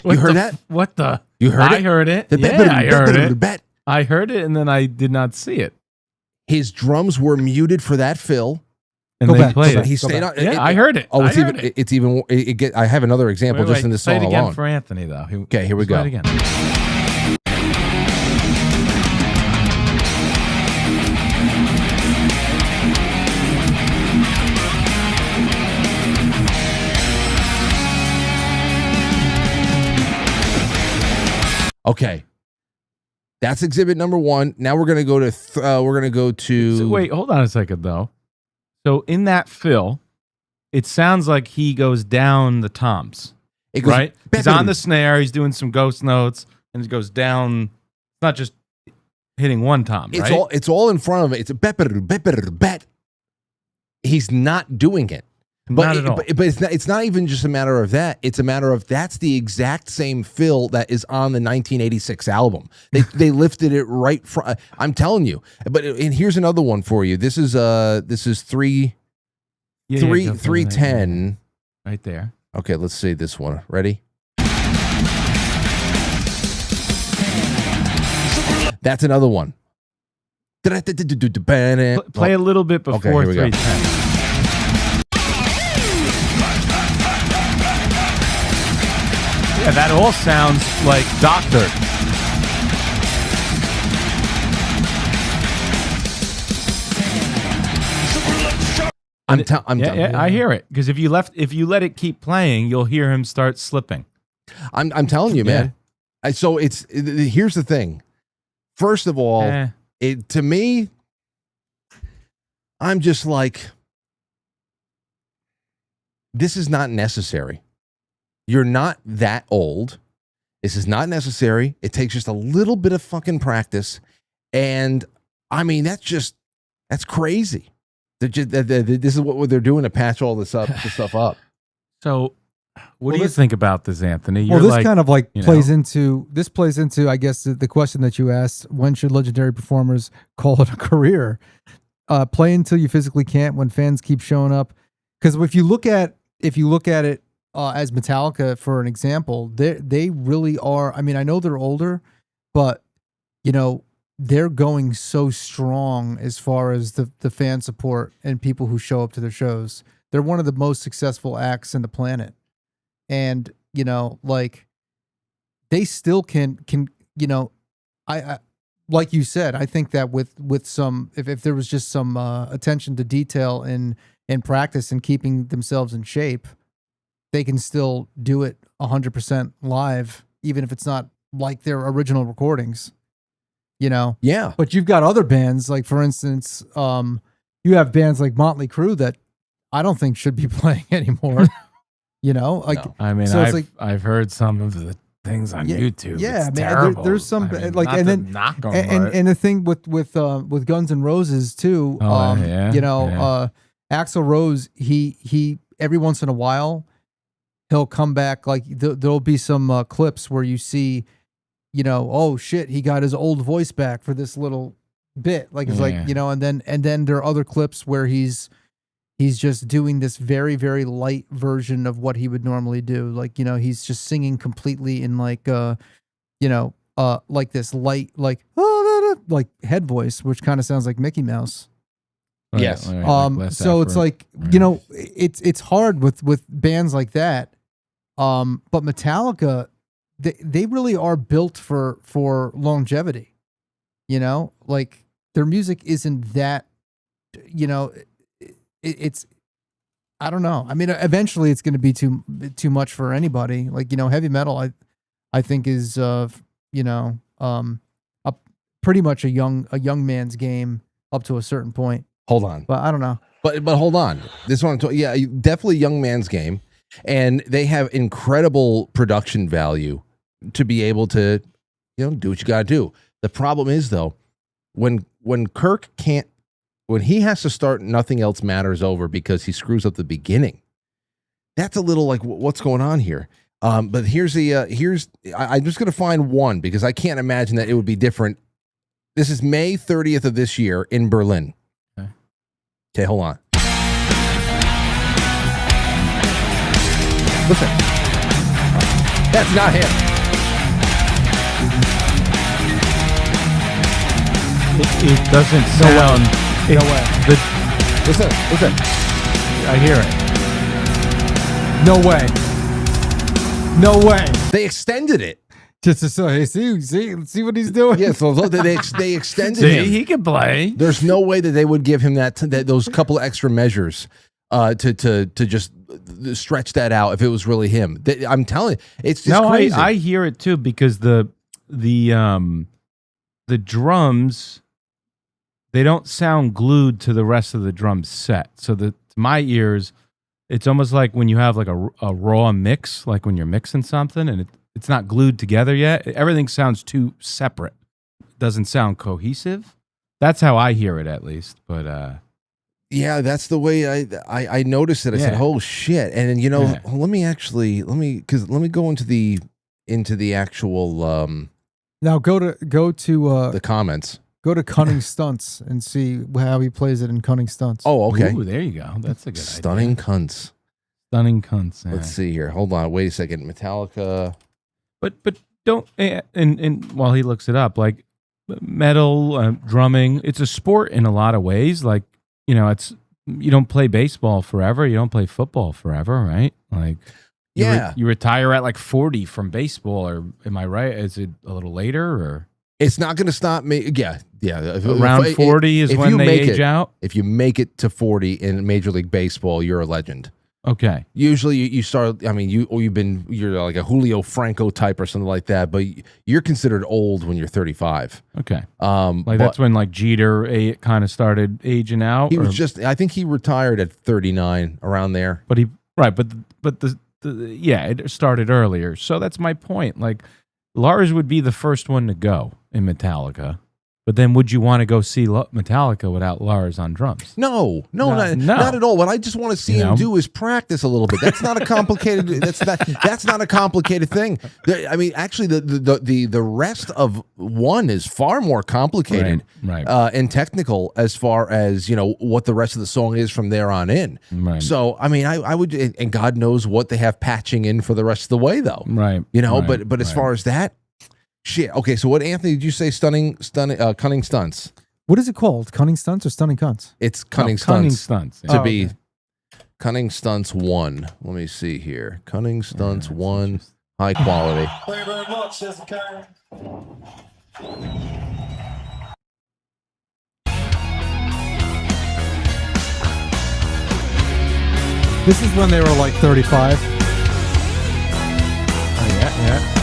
You heard that? What the? You heard it? I heard it. The Yeah, I heard it. bet. I heard it, and then I did not see it. His drums were muted for that fill. And Go they back, played go it. back. He stayed on. Yeah, I heard it. Oh, I heard it's even. I have another example just in this say song it again alone. for Anthony, though. Okay, here we Let's go. play it again. Okay, that's exhibit number 1. Now we're gonna go to. So wait, hold on a second, though. So in that fill, it sounds like he goes down the toms, It goes, right? He's on the snare. He's doing some ghost notes, and it goes down. It's not just hitting one tom, It's right? it's all in front of it. It's a bet. He's not doing it. Not at all. But it's not even just a matter of that. It's a matter of that's the exact same fill that is on the 1986 album. They lifted it right from. I'm telling you. And here's another one for you. This is 310 right there. Okay, let's see this one. Ready? That's another one. Play a little bit before here we go. 310. Yeah, that all sounds like Doctor. I hear it because if you let it keep playing, you'll hear him start slipping. I'm telling you, man. So here's the thing. First of all, to me, I'm just like, this is not necessary. You're not that old. This is not necessary. It takes just a little bit of fucking practice. And I mean, that's crazy. This is what they're doing to patch all this stuff up. So, what do you think about this, Anthony? Well, this kind of like plays know? into, I guess, the question that you asked: when should legendary performers call it a career? Play until you physically can't. When fans keep showing up, because if you look at it as Metallica, for an example, they really are. I mean, I know they're older, but you know, they're going so strong as far as the fan support and people who show up to their shows. They're one of the most successful acts in the planet. And, you know, like they still can, you know, I like you said, I think that with some, if there was just some attention to detail in practice and keeping themselves in shape, they can still do it 100% live, even if it's not like their original recordings, you know? Yeah. But you've got other bands, like for instance, you have bands like Motley Crue that I don't think should be playing anymore. You know, like No. I mean, so I've heard some of the things on YouTube. Yeah, it's man. terrible. There's some I mean, like, not and to then knock 'em, and the thing with Guns N' Roses too. Yeah, you know, Axl Rose, he every once in a while he'll come back. Like there'll be some clips where you see, you know, oh shit, he got his old voice back for this little bit. Like it's like, you know, and then there are other clips where he's just doing this very, very light version of what he would normally do. Like, you know, he's just singing completely in like, you know, like this light, like head voice, which kind of sounds like Mickey Mouse. Right, Yes. like So it's like, you know, it's hard with bands like that. But Metallica, they really are built for longevity, you know, like their music isn't that, you know, it's I don't know. I mean, eventually it's going to be too much for anybody. Like, you know, heavy metal, I think is you know, a pretty much a young man's game up to a certain point. Hold on. But I don't know. But hold on. This one, yeah, definitely young man's game, and they have incredible production value to be able to, you know, do what you got to do. The problem is though, when Kirk can't, when he has to start, Nothing Else Matters Over because he screws up the beginning. That's a little like what's going on here. But here's I'm just gonna find one because I can't imagine that it would be different. This is May 30th of this year in Berlin. Okay, hold on. Listen. That's not him. It doesn't sound. No way. Listen. I hear it. No way. No way. They extended it. Just to say, hey, see what he's doing. Yeah, so they extended See, him. he can play. There's no way that they would give him that those couple of extra measures to just stretch that out if it was really him. I'm telling you, it's just crazy. I hear it too because the drums, they don't sound glued to the rest of the drum set. So to my ears, it's almost like when you have like a raw mix, like when you're mixing something and it's not glued together yet. Everything sounds too separate. It doesn't sound cohesive. That's how I hear it, at least. But yeah, that's the way I noticed it. I said, "Oh shit!" And then let me go into the actual Now go to the comments. Go to Cunning Stunts and see how he plays it in Cunning Stunts. Oh, okay. Ooh, there you go. That's a good Stunning idea. cunts. Stunning cunts. Yeah. Let's see here. Hold on. Wait a second. Metallica. But don't and while he looks it up, like metal drumming, it's a sport in a lot of ways. Like, you know, you don't play baseball forever, you don't play football forever, right? Like, you retire at like 40 from baseball, or am I right? Is it a little later, or it's not going to stop me? Yeah. Around 40 is when they age out. If you make it to 40 in Major League Baseball, you're a legend. Okay. Usually you start, I mean, you're like a Julio Franco type or something like that, but you're considered old when you're 35. Okay. That's when like Jeter kind of started aging out. He was I think he retired at 39, around there. But it started earlier. So that's my point. Like Lars would be the first one to go in Metallica. But then would you want to go see Metallica without Lars on drums? No, not at all. What I just want to see him do is practice a little bit. That's not a complicated. That's not a complicated thing. I mean, actually, the rest of one is far more complicated, right. And technical as far as what the rest of the song is from there on in. Right. So, I mean, I would, and God knows what they have patching in for the rest of the way, though. Right. But as far as that. Shit. Okay, so what, Anthony, did you say cunning stunts? What is it called? Cunning stunts or stunning cunts? It's cunning stunts. Cunning stunts. To be cunning stunts 1. Let me see here. Cunning stunts 1, high quality. Thank you very much, Jessica. This is when they were like 35. Oh, yeah.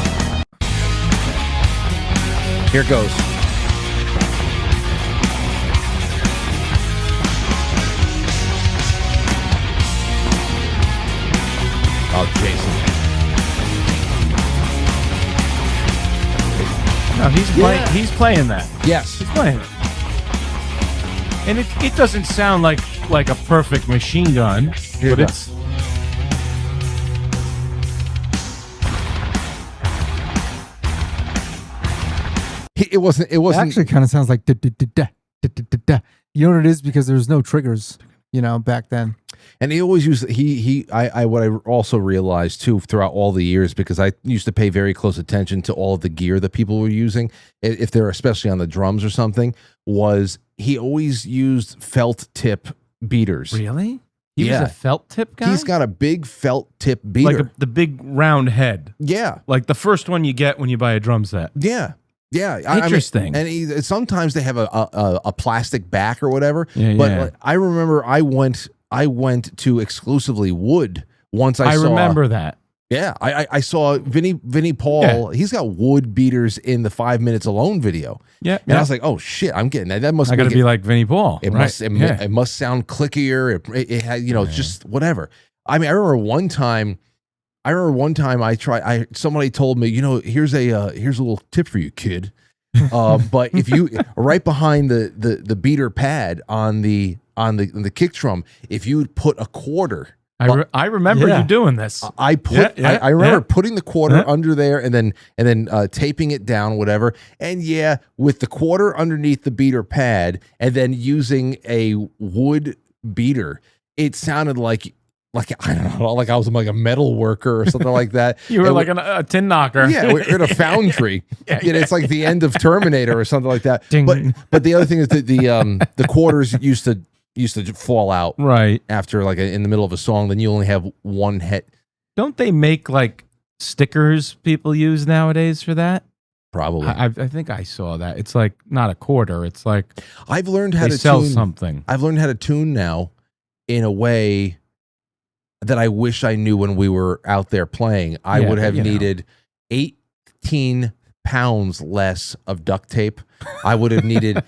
Here it goes. Oh, Jason. No, he's playing that. Yes. He's playing it. And it doesn't sound like a perfect machine gun, but it's... It wasn't. It actually kind of sounds like da, da, da, da, da, da, da, da. You know what it is, because there's no triggers, back then. And he always used what I also realized too throughout all the years, because I used to pay very close attention to all of the gear that people were using, if they're especially on the drums or something, was he always used felt tip beaters. Really? He was a felt tip guy? He's got a big felt tip beater. Like the big round head. Yeah. Like the first one you get when you buy a drum set. Yeah. Yeah, interesting. And sometimes they have a plastic back or whatever. Yeah, but yeah. I remember I went to exclusively wood once. I saw, remember that. Yeah, I saw Vinnie Paul. Yeah. He's got wood beaters in the 5 Minutes Alone video. Yeah, and I was like, oh shit, I'm getting that. That must. I got to be like Vinnie Paul. It right. It must sound clickier. It had just whatever. I mean, I remember one time somebody told me, here's a little tip for you, kid. But if you right behind the beater pad on the kick drum, if you would put a quarter. I remember you doing this. I remember putting the quarter under there and then taping it down, whatever. And with the quarter underneath the beater pad and then using a wood beater, it sounded like I don't know, like I was like a metal worker or something like that. You were like a tin knocker. Yeah, we're in a foundry. It's like the end of Terminator or something like that. Ding. But the other thing is that the quarters used to fall out right after in the middle of a song. Then you only have one head. Don't they make like stickers people use nowadays for that? Probably. I think I saw that. It's like not a quarter. It's like I've learned how to sell tune something. I've learned how to tune now in a way that I wish I knew when we were out there playing. I would have needed 18 pounds less of duct tape. I would have never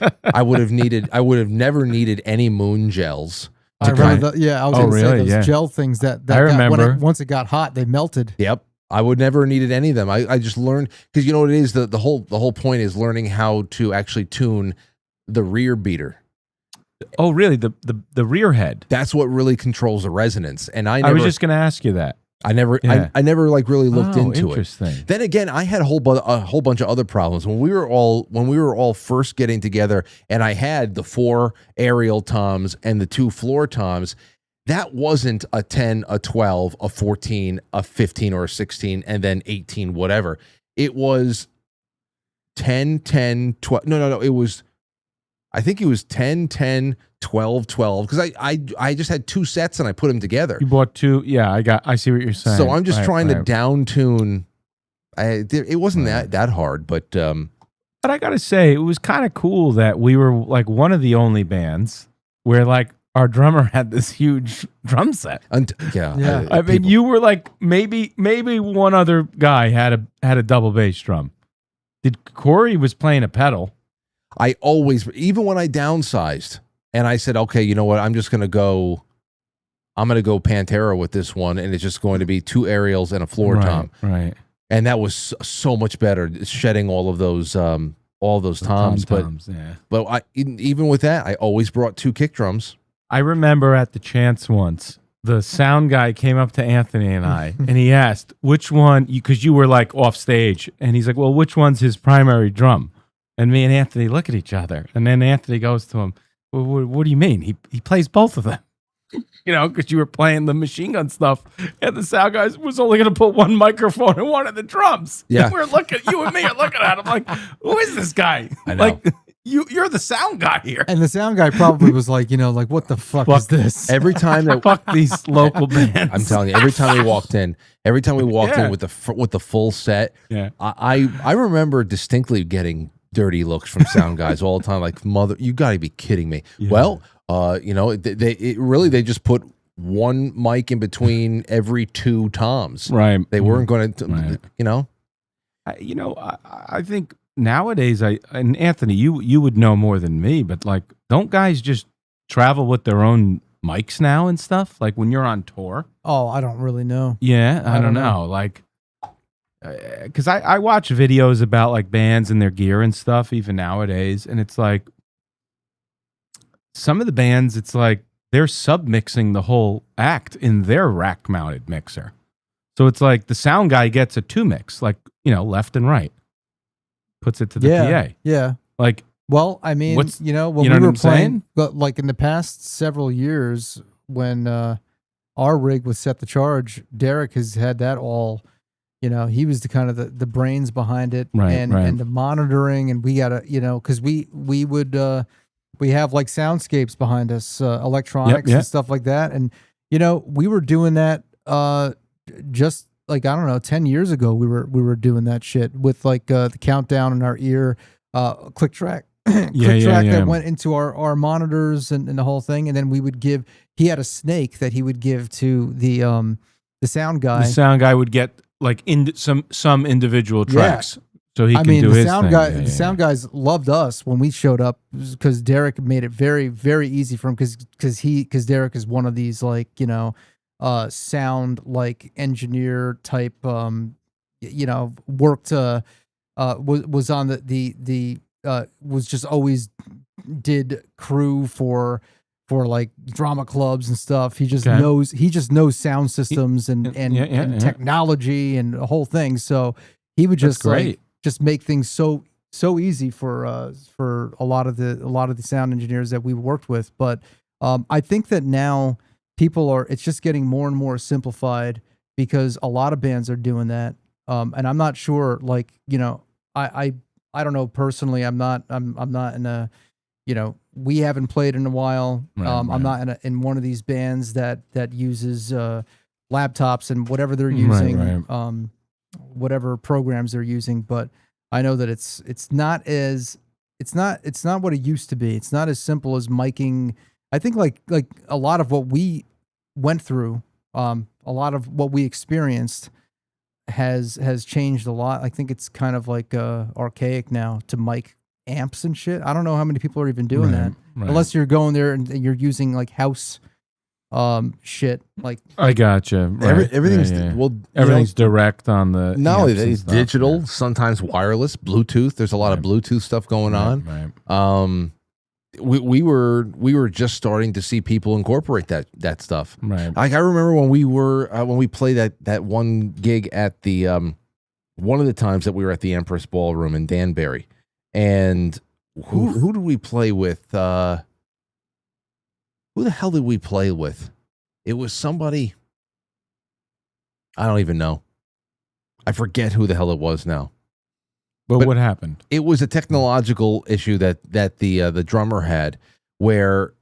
needed any moon gels. I remember I was going to say those gel things that I remember. Once it got hot, they melted. Yep. I would never needed any of them. I just learned, because you know what it is, the whole point is learning how to actually tune the rear beater. Oh, really? The rear head. That's what really controls the resonance. And I was just going to ask you that. I never like really looked into interesting. it. Then again, I had a whole bunch of other problems when we were all first getting together, and I had the 4 aerial toms and the 2 floor toms. That wasn't a 10, a 12, a 14, a 15, or a 16, and then 18, whatever. It was 10, 10, 12. No. It was. I think it was 10, 10, 12, 12, because I just had 2 sets and I put them together. You bought 2. Yeah, I see what you're saying. So I'm just trying to down tune. It wasn't that hard, but I got to say, it was kind of cool that we were like one of the only bands where like our drummer had this huge drum set. Yeah. I mean, you were like maybe one other guy had a double bass drum. Corey was playing a pedal. I always, even when I downsized and I said, okay, you know what, I'm just going to go I'm going to go Pantera with this one, and it's just going to be 2 aerials and a floor tom. Right. And that was so much better, shedding all those toms. But even with that, I always brought 2 kick drums. I remember at the Chance once, the sound guy came up to Anthony and I, and he asked which one, because you were like off stage, and he's like, well, which one's his primary drum? And me and Anthony look at each other, and then Anthony goes to him, well, what do you mean? He plays both of them. You know, because you were playing the machine gun stuff, and the sound guy was only going to put one microphone in one of the drums. Yeah. And we're looking, you and me are looking at him like, who is this guy? I know. Like, you're the sound guy here. And the sound guy probably was like, like, what the fuck is this? Every time that Fuck these local bands. I'm telling you, every time we walked in with the full set, Yeah. I remember distinctly getting dirty looks from sound guys all the time. Like, mother, you got to be kidding me. Yeah. Well, they just put one mic in between every 2 toms. Right. They weren't going to, Right. I think nowadays, and Anthony, you would know more than me, but like, don't guys just travel with their own mics now and stuff? Like when you're on tour? Oh, I don't really know. Yeah, I don't know. Like, because I watch videos about like bands and their gear and stuff, even nowadays, and it's like some of the bands, it's like they're submixing the whole act in their rack-mounted mixer. So it's like the sound guy gets a 2 mix, like, left and right, puts it to the PA. Yeah. Like, well, I mean, when you know we what were I'm saying? playing, but like in the past several years, when our rig was Set the Charge, Derek has had that all. He was the kind of the brains behind it, and the monitoring, and we gotta, because we would we have like soundscapes behind us, electronics and stuff like that, and we were doing that just like, I don't know, 10 years ago we were doing that shit with like the countdown in our ear, click track. That went into our monitors and the whole thing, and then we would he had a snake that he would give to the sound guy. The sound guy would get like some individual tracks, so he can do his thing. The sound guys loved us when we showed up because Derek made it very, very easy for him because Derek is one of these like sound like engineer type worked was on the was just always did crew for like drama clubs and stuff. He just knows sound systems and technology and the whole thing. So he would just just make things so easy for a lot of the sound engineers that we worked with. But I think that now it's just getting more and more simplified because a lot of bands are doing that. And I'm not sure, like, I don't know personally. I'm not in a, we haven't played in a while. I'm not in one of these bands that uses laptops and whatever they're using, whatever programs they're using. But I know that it's not what it used to be. It's not as simple as miking. I think like a lot of what we went through, a lot of what we experienced has changed a lot. I think it's kind of like archaic now to mic amps and shit. I don't know how many people are even doing that, unless you're going there and you're using like house shit. Like I gotcha. Right. Everything's everything's direct on the. Not only that, it's digital, sometimes wireless, Bluetooth. There's a lot of Bluetooth stuff going on. Right. We were just starting to see people incorporate that stuff. Right. Like I remember when we played that one gig at the one of the times that we were at the Empress Ballroom in Danbury, and who did we play with? Who the hell did we play with? It was somebody. I don't even know. I forget who the hell it was now. But what happened? It was a technological issue that the drummer had, where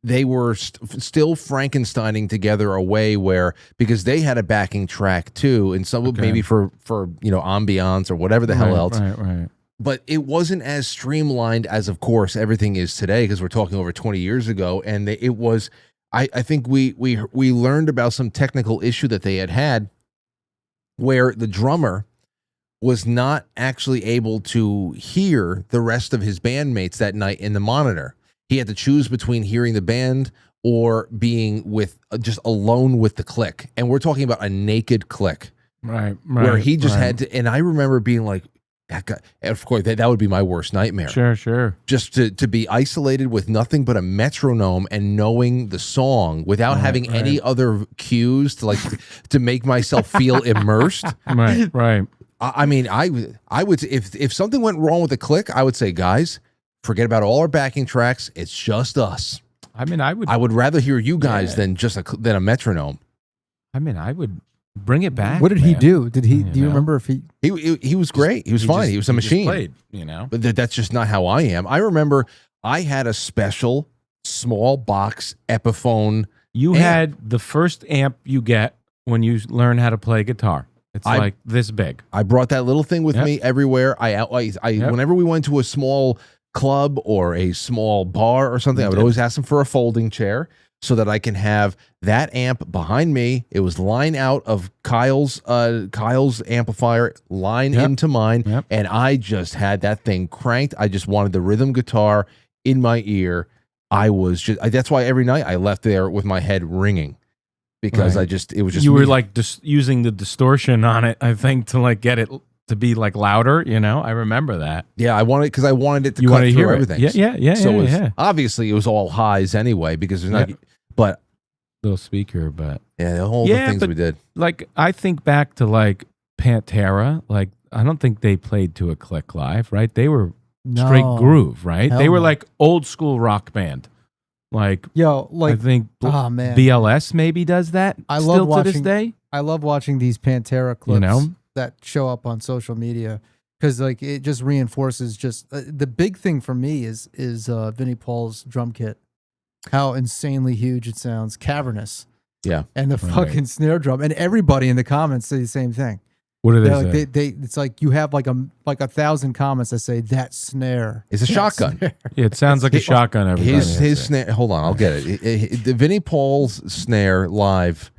they were still Frankensteining together a way where, because they had a backing track too, and some maybe for ambiance or whatever the hell else. Right. But it wasn't as streamlined as, of course, everything is today, because we're talking over 20 years ago, and it was. I think we learned about some technical issue that they had where the drummer was not actually able to hear the rest of his bandmates that night in the monitor. He had to choose between hearing the band or being with just alone with the click. And we're talking about a naked click. Right. Where he just had to, and I remember being like, that guy, of course, that would be my worst nightmare. Sure. Just to be isolated with nothing but a metronome and knowing the song without having any other cues to make myself feel immersed. Right. I mean, I would, if something went wrong with the click, I would say, guys, forget about all our backing tracks. It's just us. I mean, I would rather hear you guys than a metronome. I mean, I would bring it back. What did he do? Did he? You Do you know? remember if he? He was great. He was fine. He was a machine. Played, But that's just not how I am. I remember I had a special small box Epiphone. You had the first amp you get when you learn how to play guitar. It's like this big. I brought that little thing with me everywhere. Whenever we went to a small club or a small bar or something, I would always ask them for a folding chair so that I can have that amp behind me. It was line out of Kyle's amplifier, line into mine, and I just had that thing cranked. I just wanted the rhythm guitar in my ear. That's why every night I left there with my head ringing. Because it was just you were like just using the distortion on it, I think, to like get it to be like louder. I remember that. Yeah, I wanted it to cut through everything. Yeah. Obviously it was all highs anyway because there's not. But little speaker, but all the things we did. Like I think back to like Pantera. Like I don't think they played to a click live, right? They were straight groove, right? They were like old school rock band. Like I think BLS maybe does that. I still love watching, to this day. I love watching these Pantera clips that show up on social media because like it just reinforces the big thing for me is Vinnie Paul's drum kit. How insanely huge it sounds, cavernous. Yeah, and the fucking snare drum, and everybody in the comments say the same thing. What do they say? They it's like you have like 1,000 comments that say that snare is a shotgun. Snare. Yeah, it sounds like a shotgun. Every his snare. Hold on, I'll get it. The Vinnie Paul's snare live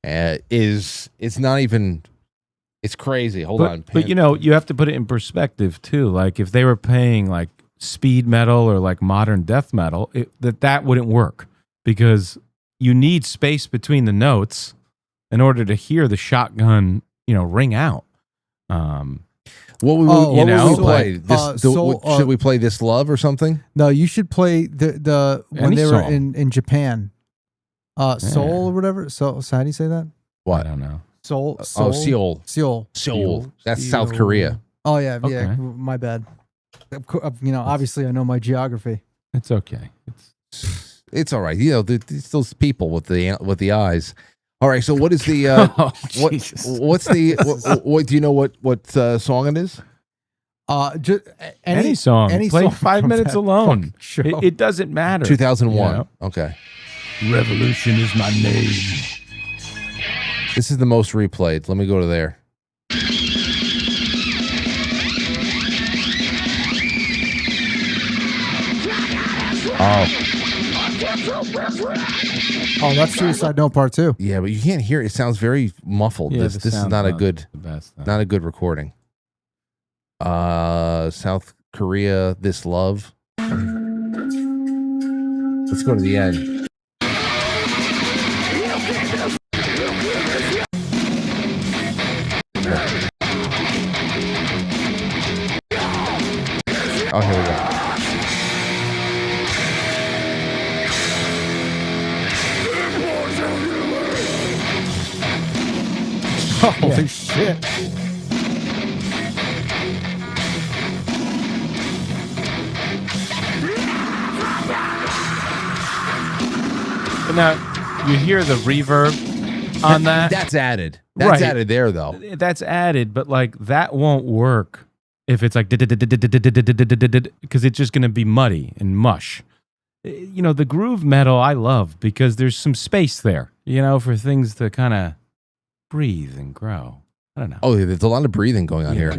it's not even. It's crazy. Hold on, but you have to put it in perspective too. Like if they were playing like speed metal or like modern death metal, that wouldn't work because you need space between the notes in order to hear the shotgun, ring out. What would we play? Should we play This Love or something? No, you should play the when Any they were song. in Japan. Seoul or whatever. So how do you say that? What? I don't know. Seoul. Seoul. That's South Korea. Oh yeah, yeah. Okay. My bad. Obviously I know my geography. It's okay. It's all right. It's those people with the eyes. All right. So what is the what's the what do you know what song it is? Just Any song. Play 5 minutes alone. Sure. It doesn't matter. 2001. Okay. Revolution is my name. This is the most replayed. Let me go to there. Oh, that's Suicide Note Part 2. Yeah, but you can't hear it. It sounds very muffled. Yeah, This is not a good best, not a good recording. South Korea, This Love. Let's go to the end. Oh, here we go. Holy shit. But now you hear the reverb on that. That's added. That's Right. added there, though. That's added, but like that won't work if it's like because it's just going to be muddy and mush. The groove metal I love because there's some space there, for things to kind of breathe and grow. I don't know. Oh, there's a lot of breathing going on here.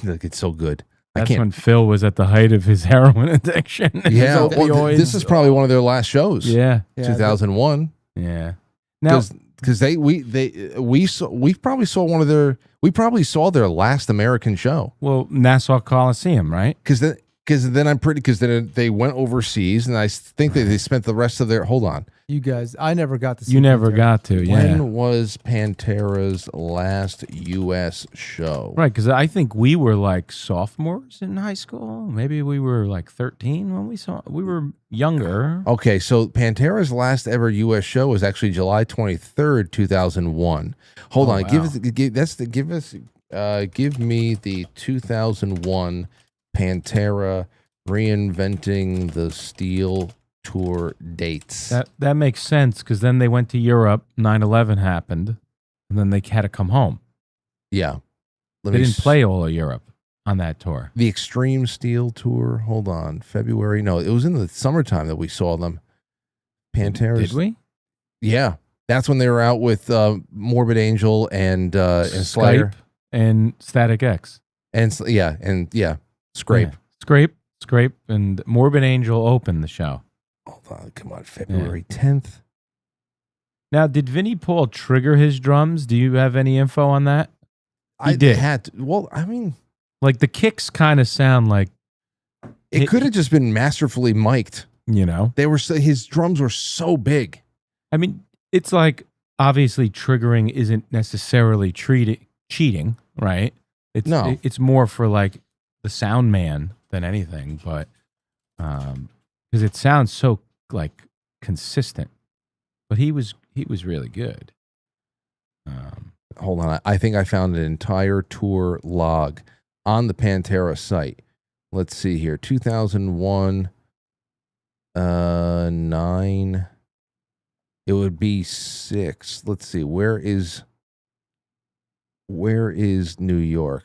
Look, it's so good. That's when Phil was at the height of his heroin addiction. Yeah, this is probably one of their last shows. Yeah. 2001. Yeah. Now, because we probably saw their last American show. Well, Nassau Coliseum, right? Because then they went overseas, and I think they spent the rest of their. Hold on. You guys, I never got to see You never Pantera. got to, yeah. When was Pantera's last U.S. show? Right, because I think we were like sophomores in high school. Maybe we were like 13 when we were younger. Okay, so Pantera's last ever U.S. show was actually July 23rd, 2001. Hold on, wow. give me the 2001 Pantera Reinventing the Steel tour dates. That makes sense, because then they went to Europe, 9/11 happened, and then they had to come home. Yeah. They didn't play all of Europe on that tour. The Extreme Steel tour, hold on, February. No, it was in the summertime that we saw them. Pantera's. Did we? Yeah. That's when they were out with Morbid Angel and Slayer. Skype and Static X. And Scrape. Yeah. Scrape, and Morbid Angel opened the show. Hold on, come on, February 10th. Now, did Vinnie Paul trigger his drums? Do you have any info on that? He did. Well, I mean, like the kicks kind of sound like it could have just been masterfully mic'd. You know, his drums were so big. I mean, it's like obviously triggering isn't necessarily cheating, right? It's more for like the sound man than anything, but because it sounds so like consistent. But he was really good. Hold on, I think I found an entire tour log on the Pantera site. Let's see here, 2001, 9. It would be 6. Let's see, where is New York?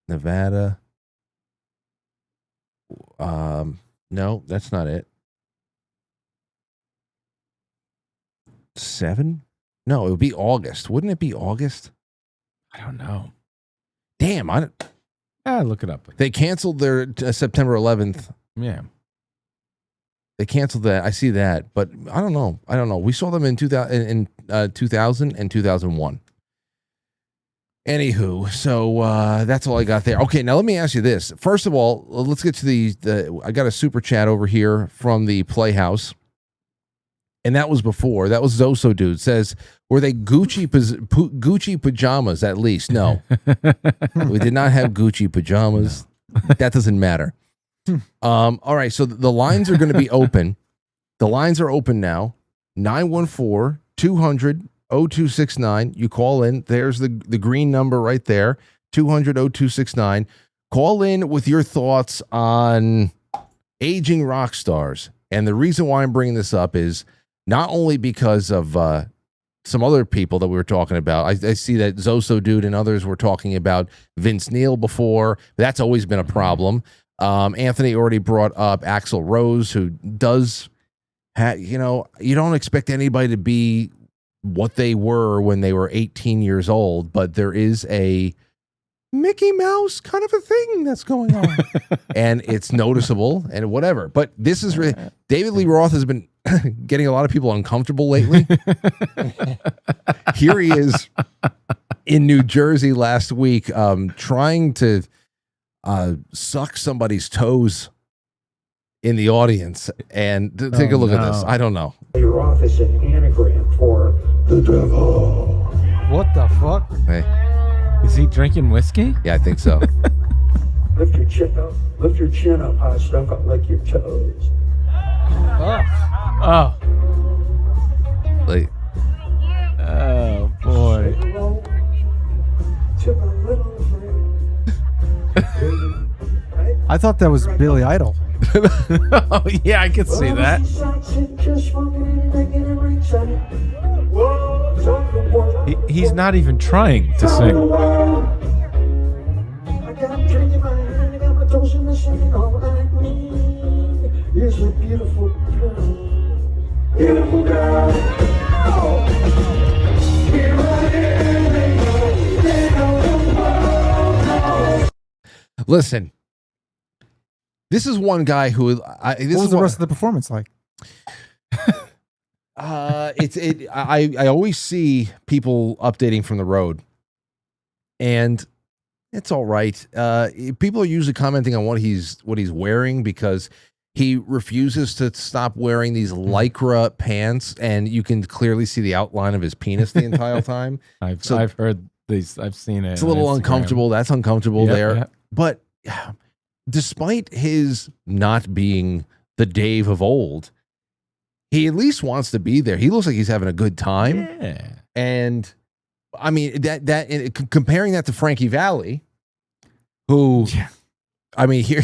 Nevada. No, that's not it. 7? No, it would be August. Wouldn't it be August? I don't know. Damn, Look it up. They canceled their September 11th. Yeah. They canceled that. I see that, but I don't know. We saw them in 2000 and 2001. Anywho, so that's all I got there. Okay, now let me ask you this. First of all, let's get to the I got a super chat over here from the Playhouse. And that was before. That was Zoso Dude. Says, were they Gucci pajamas at least? No. We did not have Gucci pajamas. No. That doesn't matter. All right, so the lines are going to be open. The lines are open now. 914-200-0269. You call in. There's the green number right there. 200-0269. Call in with your thoughts on aging rock stars. And the reason why I'm bringing this up is not only because of some other people that we were talking about. I see that Zoso Dude and others were talking about Vince Neil before. That's always been a problem. Anthony already brought up Axl Rose, who does, you don't expect anybody to be what they were when they were 18 years old, but there is a Mickey Mouse kind of a thing that's going on. And it's noticeable and whatever. But this is really, David Lee Roth has been getting a lot of people uncomfortable lately. Here he is in New Jersey last week, trying to suck somebody's toes in the audience. And take a look at this. I don't know. Roth is an anagram for the devil. What the fuck? Hey. Is he drinking whiskey? Yeah, I think so. Lift your chin up. Lift your chin up high, stuck up like your toes. Oh. Like, Oh, boy. To my little friend. I thought that was Billy Idol. Oh, yeah, I can see that. He's not even trying to sing. Here's a beautiful girl. Beautiful girl. Here I am. listen, this is one guy who What was the rest of the performance like? I always see people updating from the road, and it's all right. People are usually commenting on what he's wearing because he refuses to stop wearing these Lycra pants, and you can clearly see the outline of his penis the entire time. I've heard these. I've seen it. It's a little on Instagram. uncomfortable. That's uncomfortable there. Yeah. But despite his not being the Dave of old, he at least wants to be there. He looks like he's having a good time. Yeah. And I mean, comparing that to Frankie Valli, who, I mean, here,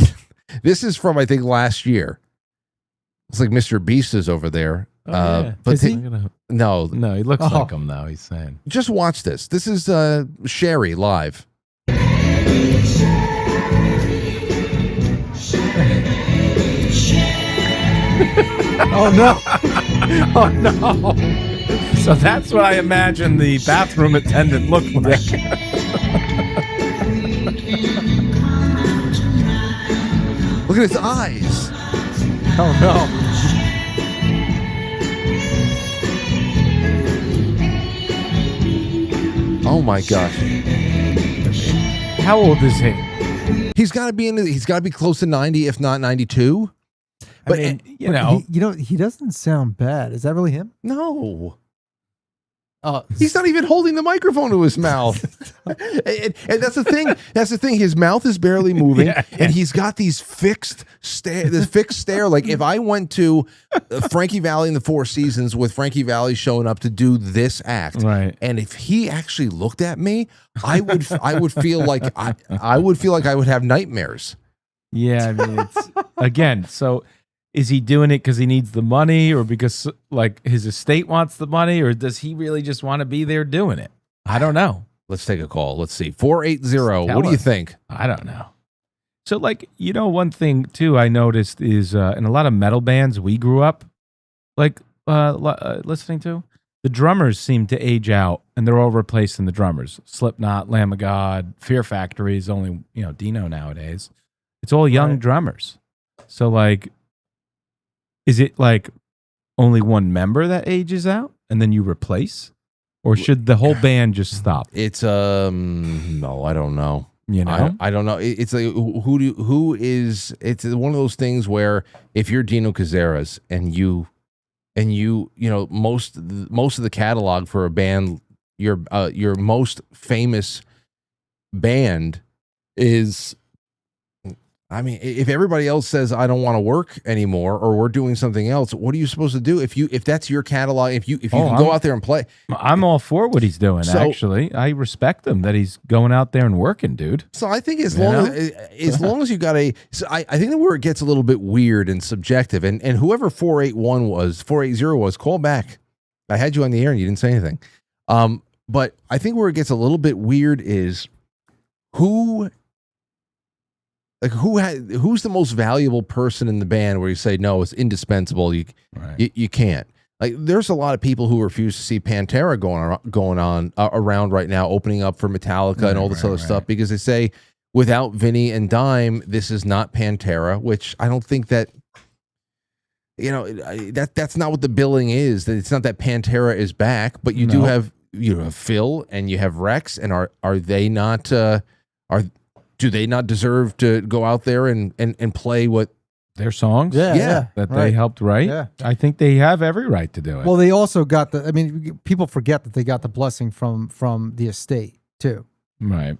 this is from, I think, last year. It's like Mr. Beast is over there. But Is he? no, he looks like him now. He's saying, just watch this. This is Sherry live. Oh no! oh no! So that's what I imagine the bathroom attendant looked like. Look at his eyes. Oh no! Oh my gosh. How old is he? He's got to be he's got to be close to 90, if not 92. But I mean, He doesn't sound bad. Is that really him? no. He's not even holding the microphone to his mouth. and that's the thing. That's the thing. His mouth is barely moving, and he's got these fixed stare. This fixed stare. Like if I went to Frankie Valli in the Four Seasons with Frankie Valli showing up to do this act, right? And if he actually looked at me, I would feel like I would feel like I would have nightmares. Yeah, I mean, it's again. So, is he doing it because he needs the money, or because like his estate wants the money, or does he really just want to be there doing it? I don't know. Let's take a call. Let's see. 480. Tell What do you us. think? I don't know. So, like, one thing too I noticed is in a lot of metal bands we grew up like listening to, the drummers seem to age out, and they're all replacing the drummers. Slipknot, Lamb of God, Fear Factory is only Dino nowadays. It's all young drummers. So, like, is it like only one member that ages out and then you replace, or should the whole band just stop? It's no, I don't know. I don't know. It's like who is? It's one of those things where if you're Dino Cazares and you most of the catalog for a band, your most famous band is. I mean, if everybody else says I don't want to work anymore, or we're doing something else, what are you supposed to do? If that's your catalog, if you can go out there and play, I'm all for what he's doing. Actually, I respect him that he's going out there and working, dude. So I think as long as you got I think that where it gets a little bit weird and subjective, and whoever 480 was, call back. I had you on the air and you didn't say anything. But I think where it gets a little bit weird is who's the most valuable person in the band where you say no, it's indispensable, you can't. Like there's a lot of people who refuse to see Pantera going on around right now, opening up for Metallica and all this other stuff, because they say without Vinny and Dime this is not Pantera, which I don't think that that's not what the billing is. That it's not that Pantera is back, but you do have Phil and you have Rex, and are they not do they not deserve to go out there and play what their songs? Yeah. That they helped write? Yeah. I think they have every right to do it. Well, they also got people forget that they got the blessing from the estate too. Right.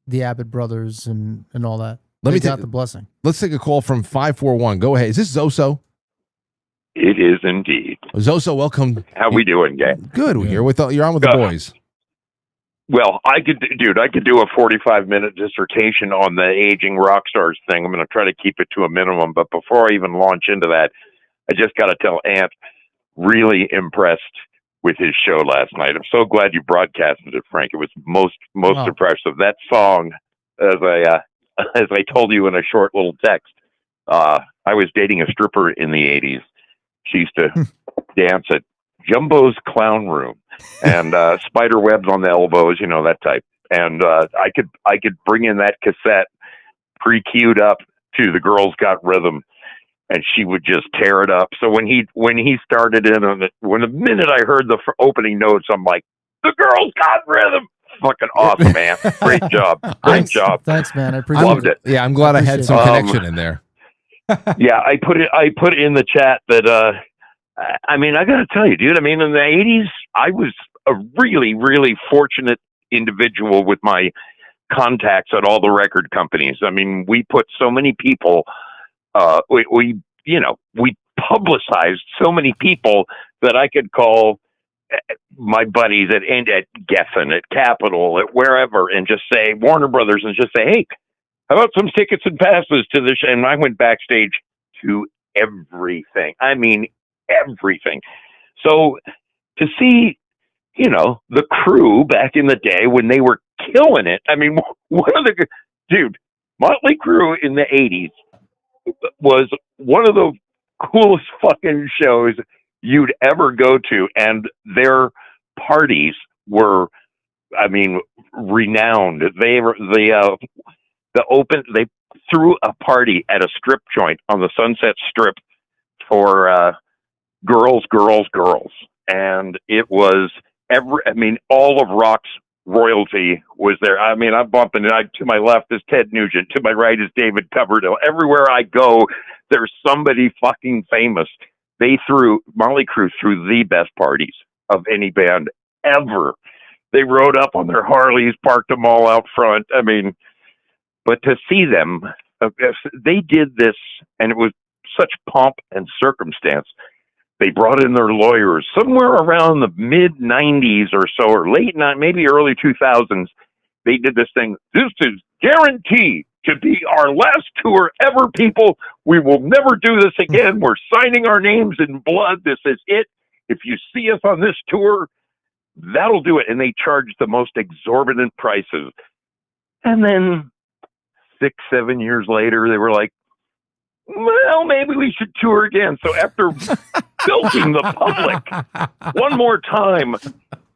The Abbott brothers and all that. They got the blessing. Let's take a call from 541. Go ahead. Is this Zoso? It is indeed. Zoso, welcome. How we doing, gang? Good. You're on with the boys. Well, I could do a 45-minute dissertation on the aging rock stars thing. I'm going to try to keep it to a minimum. But before I even launch into that, I just got to tell Ant, really impressed with his show last night. I'm so glad you broadcasted it, Frank. It was most impressive. That song, as I told you in a short little text, I was dating a stripper in the 80s. She used to dance at Jumbo's Clown Room and spider webs on the elbows, that type. And I could bring in that cassette pre-queued up to the Girls Got Rhythm and she would just tear it up. So when he started in on it, when the minute I heard the opening notes, I'm like, the girl's got rhythm. Fucking awesome, man. Great job. Great job. Thanks, man. I appreciate Loved it. Yeah, I'm glad I had some connection in there. Yeah, I put in the chat that I mean, I got to tell you, dude, I mean, in the 80s, I was a really, really fortunate individual with my contacts at all the record companies. I mean, we put so many people, we publicized so many people that I could call my buddies at Geffen, at Capitol, at wherever, and just say, Warner Brothers, and just say, hey, how about some tickets and passes to this? And I went backstage to everything. I mean, everything. So to see, the Crew back in the day when they were killing it. I mean, Motley Crue in the 80s was one of the coolest fucking shows you'd ever go to. And their parties were, I mean, renowned. They threw a party at a strip joint on the Sunset Strip for girls. And it was all of rock's royalty was there. I mean, I'm bumping it. To my left is Ted Nugent. To my right is David Coverdale. Everywhere I go, there's somebody fucking famous. Motley Crue threw the best parties of any band ever. They rode up on their Harleys, parked them all out front. I mean, but to see them, they did this, and it was such pomp and circumstance. They brought in their lawyers somewhere around the mid 90s or so, or late maybe early 2000s. They did this thing. This is guaranteed to be our last tour ever, people. We will never do this again. We're signing our names in blood. This is it. If you see us on this tour, that'll do it. And they charged the most exorbitant prices. And then 6-7 years later, they were like, well, maybe we should tour again. So after bilking the public one more time,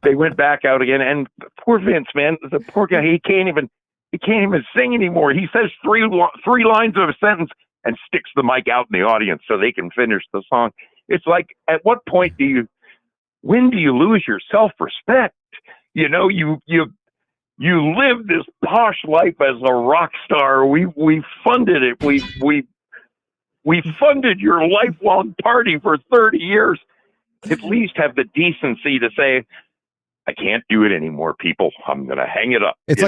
they went back out again. And poor Vince, man, the poor guy, he can't even sing anymore. He says three lines of a sentence and sticks the mic out in the audience so they can finish the song. It's like, at what point when do you lose your self-respect? You live this posh life as a rock star. We funded it. We funded your lifelong party for 30 years. At least have the decency to say, I can't do it anymore, people. I'm going to hang it up. It's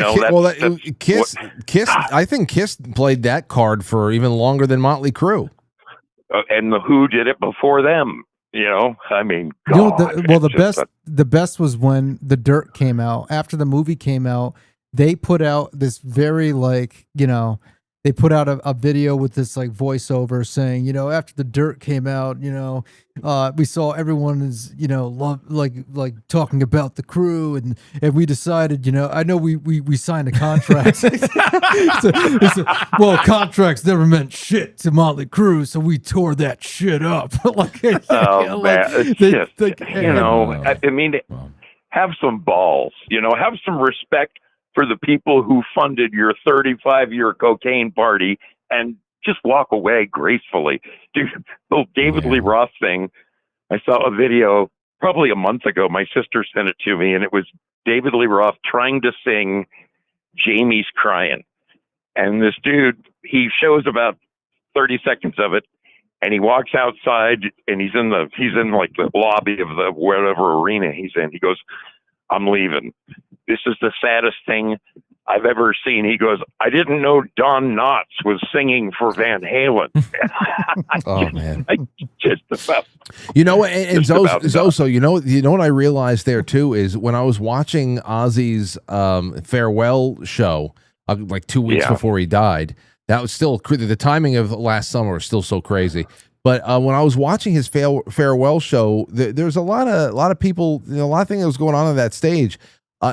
Kiss. I think Kiss played that card for even longer than Motley Crue. And the Who did it before them. I mean, God, the best was when The Dirt came out. After the movie came out, they put out this very they put out a video with this voiceover saying, after The Dirt came out, we saw everyone is, talking about the Crew, and we decided, I know we signed a contract. Well, contracts never meant shit to Motley Crue, so we tore that shit up. Have some balls, have some respect for the people who funded your 35-year cocaine party, and just walk away gracefully. Dude, the David Lee Roth thing, I saw a video probably a month ago. My sister sent it to me, and it was David Lee Roth trying to sing Jamie's Crying. And this dude, he shows about 30 seconds of it, and he walks outside, and he's in the lobby of the whatever arena he's in. He goes, I'm leaving. This is the saddest thing I've ever seen. He goes, I didn't know Don Knotts was singing for Van Halen. Man. I just about. And Zoso, you know what I realized there too is when I was watching Ozzy's farewell show, 2 weeks before he died, that was still the timing of last summer was still so crazy. But when I was watching his farewell show, there's a lot of people, a lot of things that was going on that stage.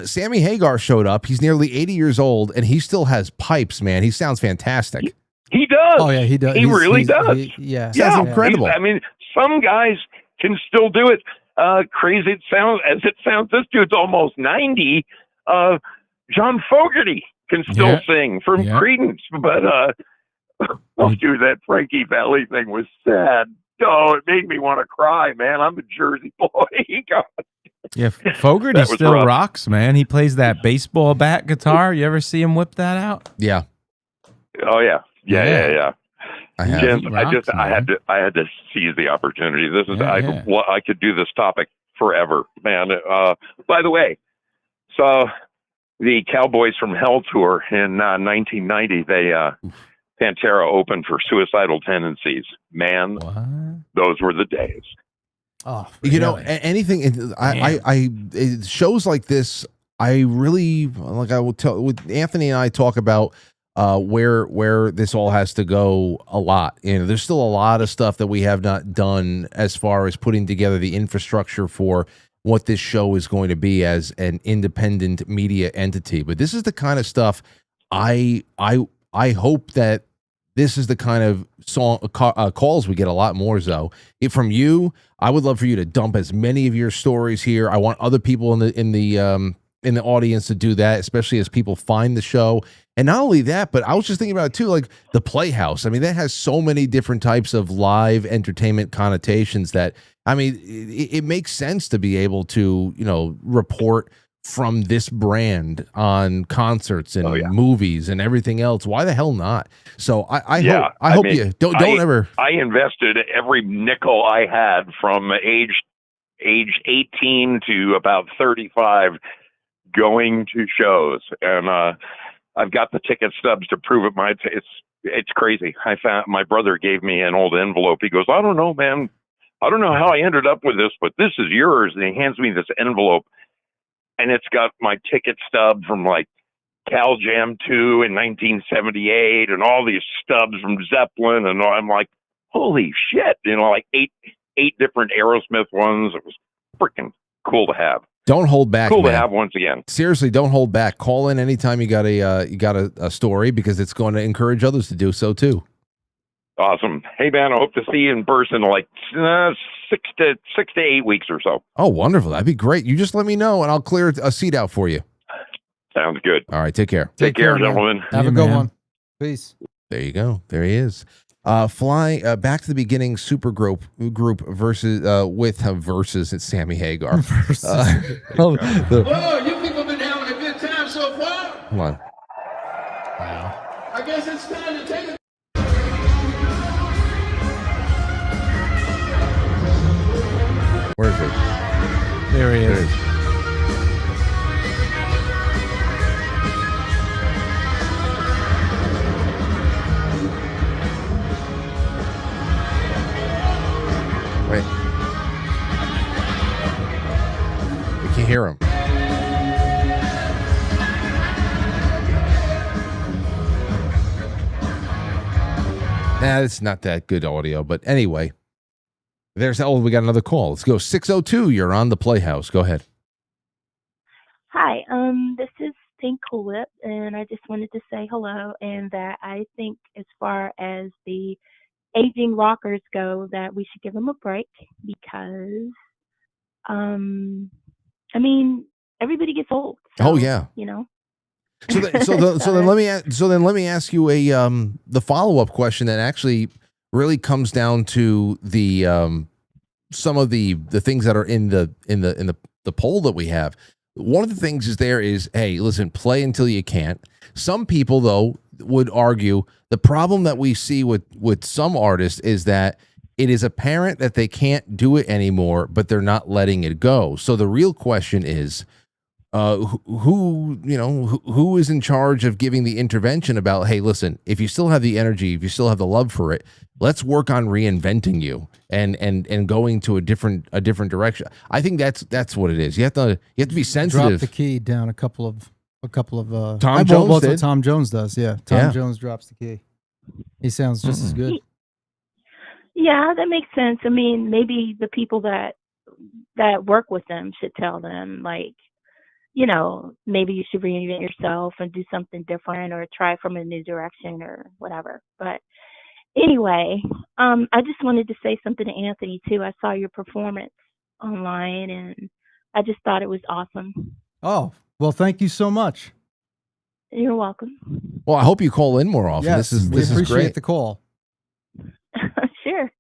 Sammy Hagar showed up. He's nearly 80 years old, and he still has pipes, man. He sounds fantastic. He does. Oh, yeah, he does. He really does. Sounds incredible. Some guys can still do it. Crazy as it sounds, this dude's almost 90. John Fogerty can still sing from Creedence, but Oh, dude, that Frankie Valli thing was sad. Oh, it made me want to cry, man. I'm a Jersey boy. God. Yeah, Fogerty That was still rough. rocks, man. He plays that baseball bat guitar. You ever see him whip that out? Yeah, Oh yeah. I have. Gents, He rocks, I had to seize the opportunity. This is Yeah. I could do this topic forever, man. By the way, so the Cowboys from Hell tour in 1990, they Pantera opened for Suicidal Tendencies. Man, What? those were the days. Oh, You know, Really? anything. Shows like this. I really like. I will tell. With Anthony and I talk about where this all has to go a lot. You know, there's still a lot of stuff that we have not done as far as putting together the infrastructure for what this show is going to be as an independent media entity. But this is the kind of stuff I hope that this is the kind of calls we get a lot more, Zoe. If from you, I would love for you to dump as many of your stories here. I want other people in the audience to do that, especially as people find the show. And not only that, but I was just thinking about it too, like the Playhouse. I mean, that has so many different types of live entertainment connotations that, I mean, it makes sense to be able to, you know, report from this brand on concerts and movies and everything else. Why the hell not? So I hope you don't ever. I invested every nickel I had from age 18 to about 35 going to shows, and I've got the ticket stubs to prove it. It's crazy. I found my brother gave me an old envelope. He goes, I don't know, man. I don't know how I ended up with this, but this is yours. And he hands me this envelope, and it's got my ticket stub from like Cal Jam 2 in 1978 and all these stubs from Zeppelin. And I'm like, holy shit, you know, like eight different Aerosmith ones. It was freaking cool to have. Don't hold back. Cool man. to have once again. Seriously, don't hold back. Call in anytime you got a story, because it's going to encourage others to do so too. Awesome. Hey man, I hope to see you in person in like 6 to 8 weeks or so. Oh, wonderful. That'd be great. You just let me know and I'll clear a seat out for you. Sounds good. All right. Take care. Take care, man. gentlemen. Have a good one. Peace. There you go. There he is. Fly back to the beginning. Super group versus versus it's Sammy Hagar. Oh, you people been having a good time so far. Come on. I guess it's time to take a Where is it? There he There is. it is. Wait. We can't hear him. Nah, it's not that good audio, but anyway. We got another call. Let's go. 602, you're on the Playhouse. Go ahead. Hi, this is Pink Coolip, and I just wanted to say hello, and that I think as far as the aging rockers go, that we should give them a break because, I mean, everybody gets old. So, Oh, yeah. You know? So then let me ask you the follow-up question that actually really comes down to the some of the things that are in the poll that we have. One of the things is hey, listen, play until you can't. Some people though would argue the problem that we see with some artists is that it is apparent that they can't do it anymore, but they're not letting it go. So the real question is, who is in charge of giving the intervention about, hey, listen, if you still have the energy, if you still have the love for it, let's work on reinventing you and going to a different direction. I think that's what it is. You have to be sensitive. Drop the key down a couple of Tom Jones what did. Tom Jones does. Yeah. Tom Jones drops the key. He sounds just as good. Yeah, that makes sense. I mean, maybe the people that work with them should tell them, like, you know, maybe you should reinvent yourself and do something different or try from a new direction or whatever. But anyway, I just wanted to say something to Anthony too. I saw your performance online and I just thought it was awesome. Oh, well, thank you so much. You're welcome. Well, I hope you call in more often. Yes, This we is appreciate great. the call. Sure.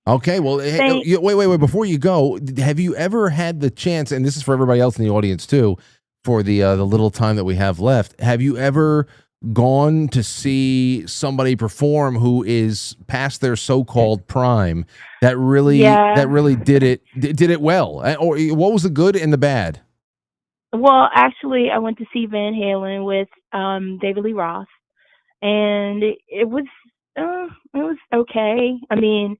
Okay, well, hey, wait. Before you go, have you ever had the chance? And this is for everybody else in the audience too, for the little time that we have left. Have you ever gone to see somebody perform who is past their so-called prime that really did it well? Or what was the good and the bad? Well, actually, I went to see Van Halen with David Lee Roth, and it was okay. I mean,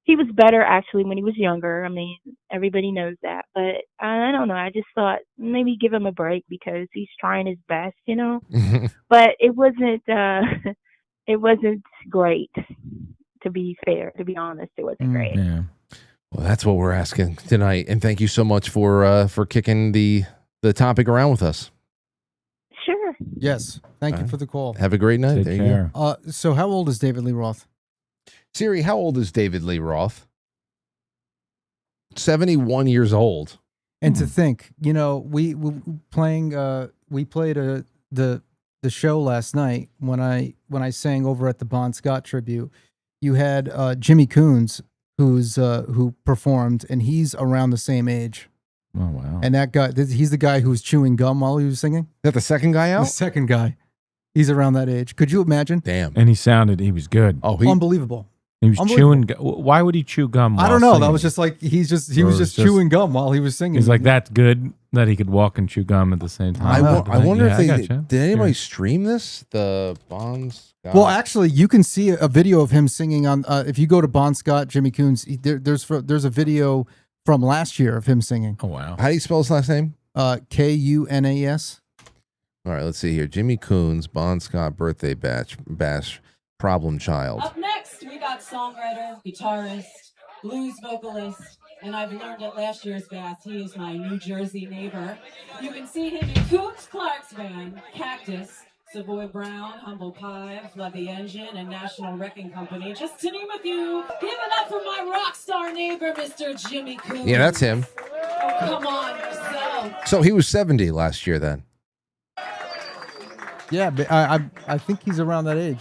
he was better actually when he was younger. I mean, everybody knows that, but I don't know. I just thought maybe give him a break because he's trying his best, you know. But it wasn't great. To be fair, to be honest, it wasn't great. Yeah. Well, that's what we're asking tonight, and thank you so much for kicking the topic around with us. Sure. Yes. Thank you for the call. Have a great night. Take There care. you go. So how old is David Lee Roth? Siri, how old is David Lee Roth? 71 years old. And to think, you know, we played the show last night when I sang over at the Bon Scott tribute. You had Jimmy Coons who performed, and he's around the same age. Oh wow! And that guy, he's the guy who was chewing gum while he was singing. Is that the second guy out? The second guy, he's around that age. Could you imagine? Damn. And he was good. Oh, unbelievable. He was chewing. Why would he chew gum? While I don't know. singing? That was just like he was just chewing gum while he was singing. He's like that good that he could walk and chew gum at the same time. I wonder if they gotcha. did anybody stream this? The Bon Scott. Well, actually, you can see a video of him singing on. If you go to Bon Scott, Jimmy Coons, there's a video from last year of him singing. Oh wow! How do you spell his last name? Kunas. All right, let's see here. Jimmy Coons, Bon Scott birthday bash, problem child. Up next, we got songwriter, guitarist, blues vocalist, and I've learned at last year's bath, he is my New Jersey neighbor. You can see him in Coots Clark's band, Cactus, Savoy Brown, Humble Pie, Flood the Engine, and National Wrecking Company, just to name a few. Give it up for my rock star neighbor, Mr. Jimmy Coons. Yeah, that's him. Oh, come on, yourself. So he was 70 last year then. Yeah, but I think he's around that age.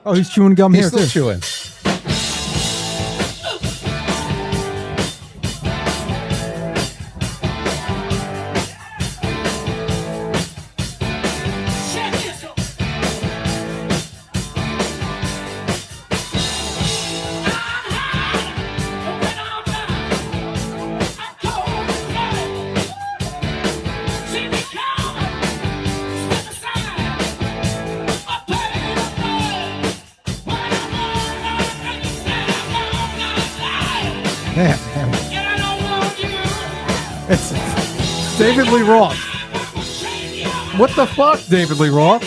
Oh, he's chewing gum He's here still too. chewing. It's David Lee Roth. What the fuck, David Lee Roth?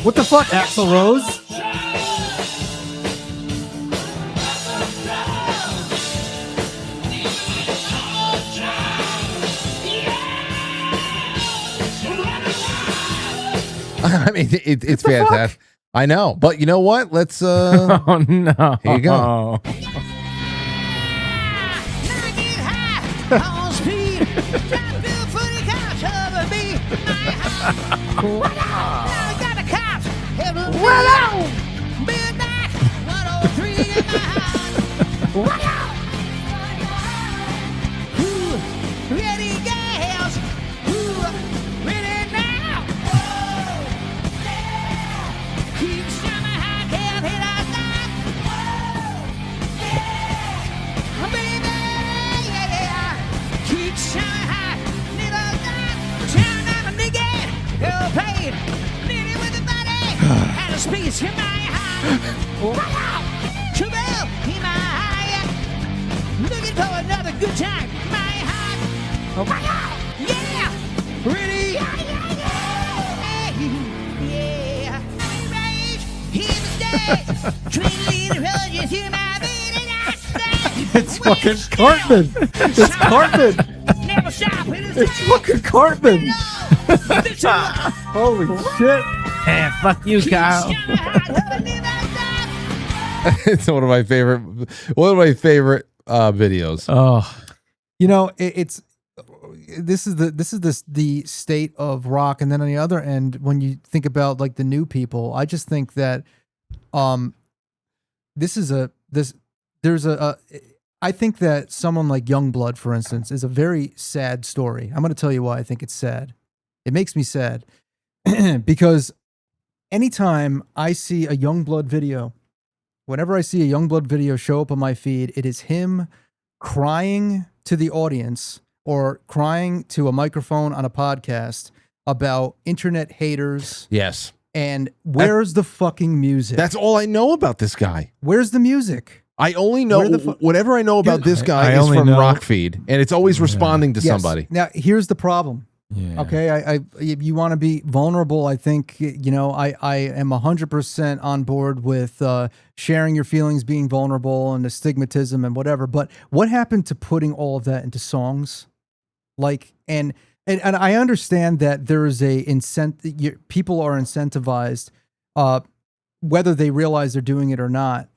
What the fuck, Axl Rose? I mean, it's fantastic. I know, but you know what? Let's. Oh no! Here you go. Looking for another good time, my heart. Yeah, pretty. Yeah, It's fucking Cartman. It's Cartman. It's fucking Cartman. Holy shit. Hey, fuck you, Kyle. It's one of my favorite videos. Oh, You know, it's this is the state of rock, and then on the other end, when you think about like the new people, I just think that I think that someone like Youngblood, for instance, is a very sad story. I'm going to tell you why I think it's sad. It makes me sad because anytime I see a Youngblood video, whenever I see a Youngblood video show up on my feed, it is him crying to the audience or crying to a microphone on a podcast about internet haters. Yes. And where's the fucking music? That's all I know about this guy. Where's the music? I only know whatever I know about this guy is from Rockfeed, and it's always responding to somebody. Now, here's the problem. Yeah. Okay, I if you want to be vulnerable, I think I am 100% on board with sharing your feelings, being vulnerable, and the stigmatism and whatever. But what happened to putting all of that into songs? Like, and I understand that there is a people are incentivized, whether they realize they're doing it or not.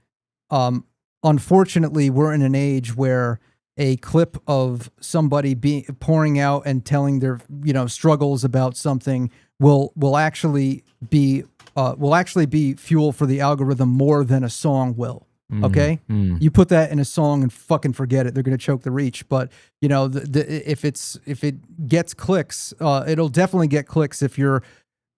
Unfortunately, we're in an age where a clip of somebody pouring out and telling their struggles about something will actually be fuel for the algorithm more than a song will. Okay, you put that in a song and fucking forget it. They're going to choke the reach. But if it gets clicks, it'll definitely get clicks if you're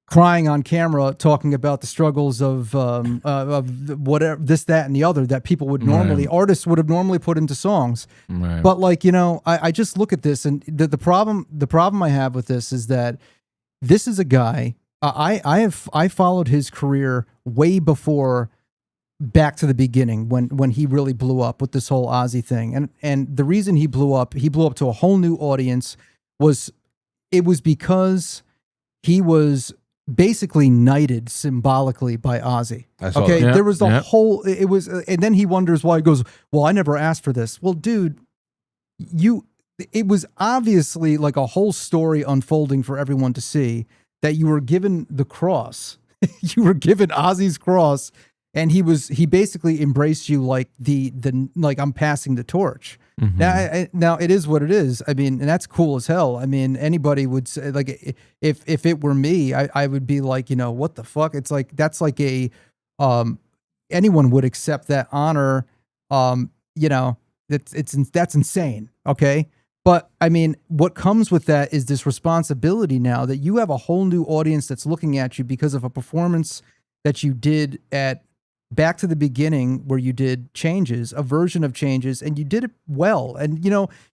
crying on camera talking about the struggles of whatever, this, that, and the other that people would normally, artists would have normally put into songs. Right. But I just look at this, and the problem I have with this is that this is a guy, I followed his career way before back to the beginning when he really blew up with this whole Ozzy thing. And the reason he blew up to a whole new audience was because he was basically knighted symbolically by Ozzy. Okay, there was the whole, and then he wonders why. He goes, well, I never asked for this. Well, dude, it was obviously like a whole story unfolding for everyone to see, that you were given the cross. You were given Ozzy's cross, and he basically embraced you like like I'm passing the torch. Now it is what it is. I mean, and that's cool as hell. I mean, anybody would say, like, if it were me, I would be like, what the fuck? It's like, that's like anyone would accept that honor. That's insane. Okay. But I mean, what comes with that is this responsibility now that you have a whole new audience that's looking at you because of a performance that you did at Back to the Beginning, where you did Changes, a version of Changes, and you did it well. And,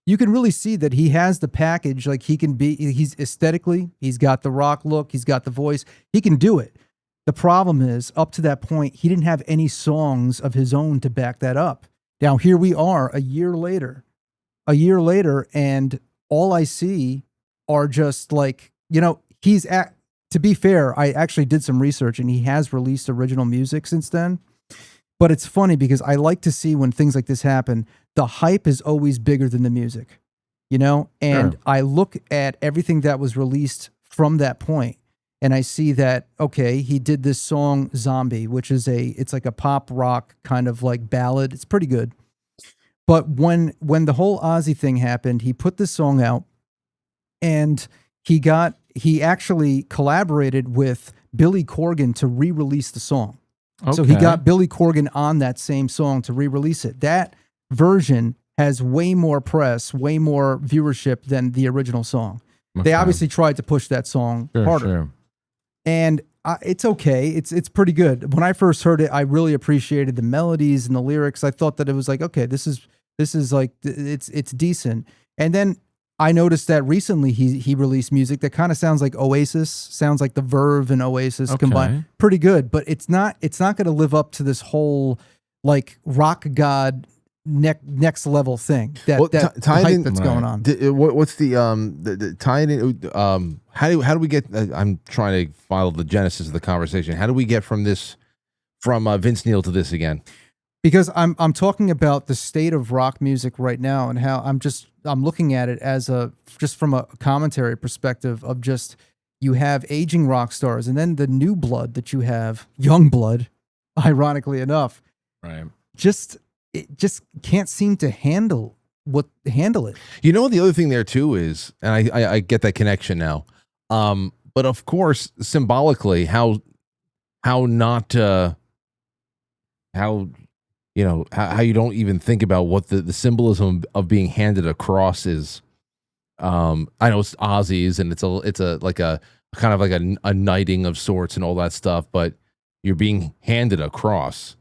you can really see that he has the package. Like, he's aesthetically, he's got the rock look, he's got the voice, he can do it. The problem is, up to that point, he didn't have any songs of his own to back that up. Now, here we are a year later, and all I see are just like, to be fair, I actually did some research, and he has released original music since then. But it's funny because I like to see when things like this happen, the hype is always bigger than the music, And Sure. I look at everything that was released from that point, and I see that, okay, he did this song Zombie, which is it's like a pop rock kind of like ballad. It's pretty good. But when the whole Ozzy thing happened, he put this song out, and he actually collaborated with Billy Corgan to re-release the song. Okay. So he got Billy Corgan on that same song to re-release it. That version has way more press, way more viewership than the original song. They obviously tried to push that song harder. Sure. And it's okay. It's pretty good. When I first heard it, I really appreciated the melodies and the lyrics. I thought that it was like, okay, this is like, it's decent. And then I noticed that recently he released music that kind of sounds like Oasis, sounds like the Verve and Oasis combined. Pretty good, but it's not going to live up to this whole like rock god next level thing that hype that's going on. What's the tying in? How do we get? I'm trying to follow the genesis of the conversation. How do we get from Vince Neil to this again? Because I'm talking about the state of rock music right now, and how I'm looking at it as just from a commentary perspective of just, you have aging rock stars, and then the new blood that you have, young blood, ironically enough, Right. it just can't seem to handle handle it. You know, the other thing there too is, and I get that connection now. But of course, symbolically, how not how you don't even think about what the symbolism of being handed a cross is. I know it's Ozzy's, and it's a like a kind of like a knighting of sorts and all that stuff, but you're being handed a cross.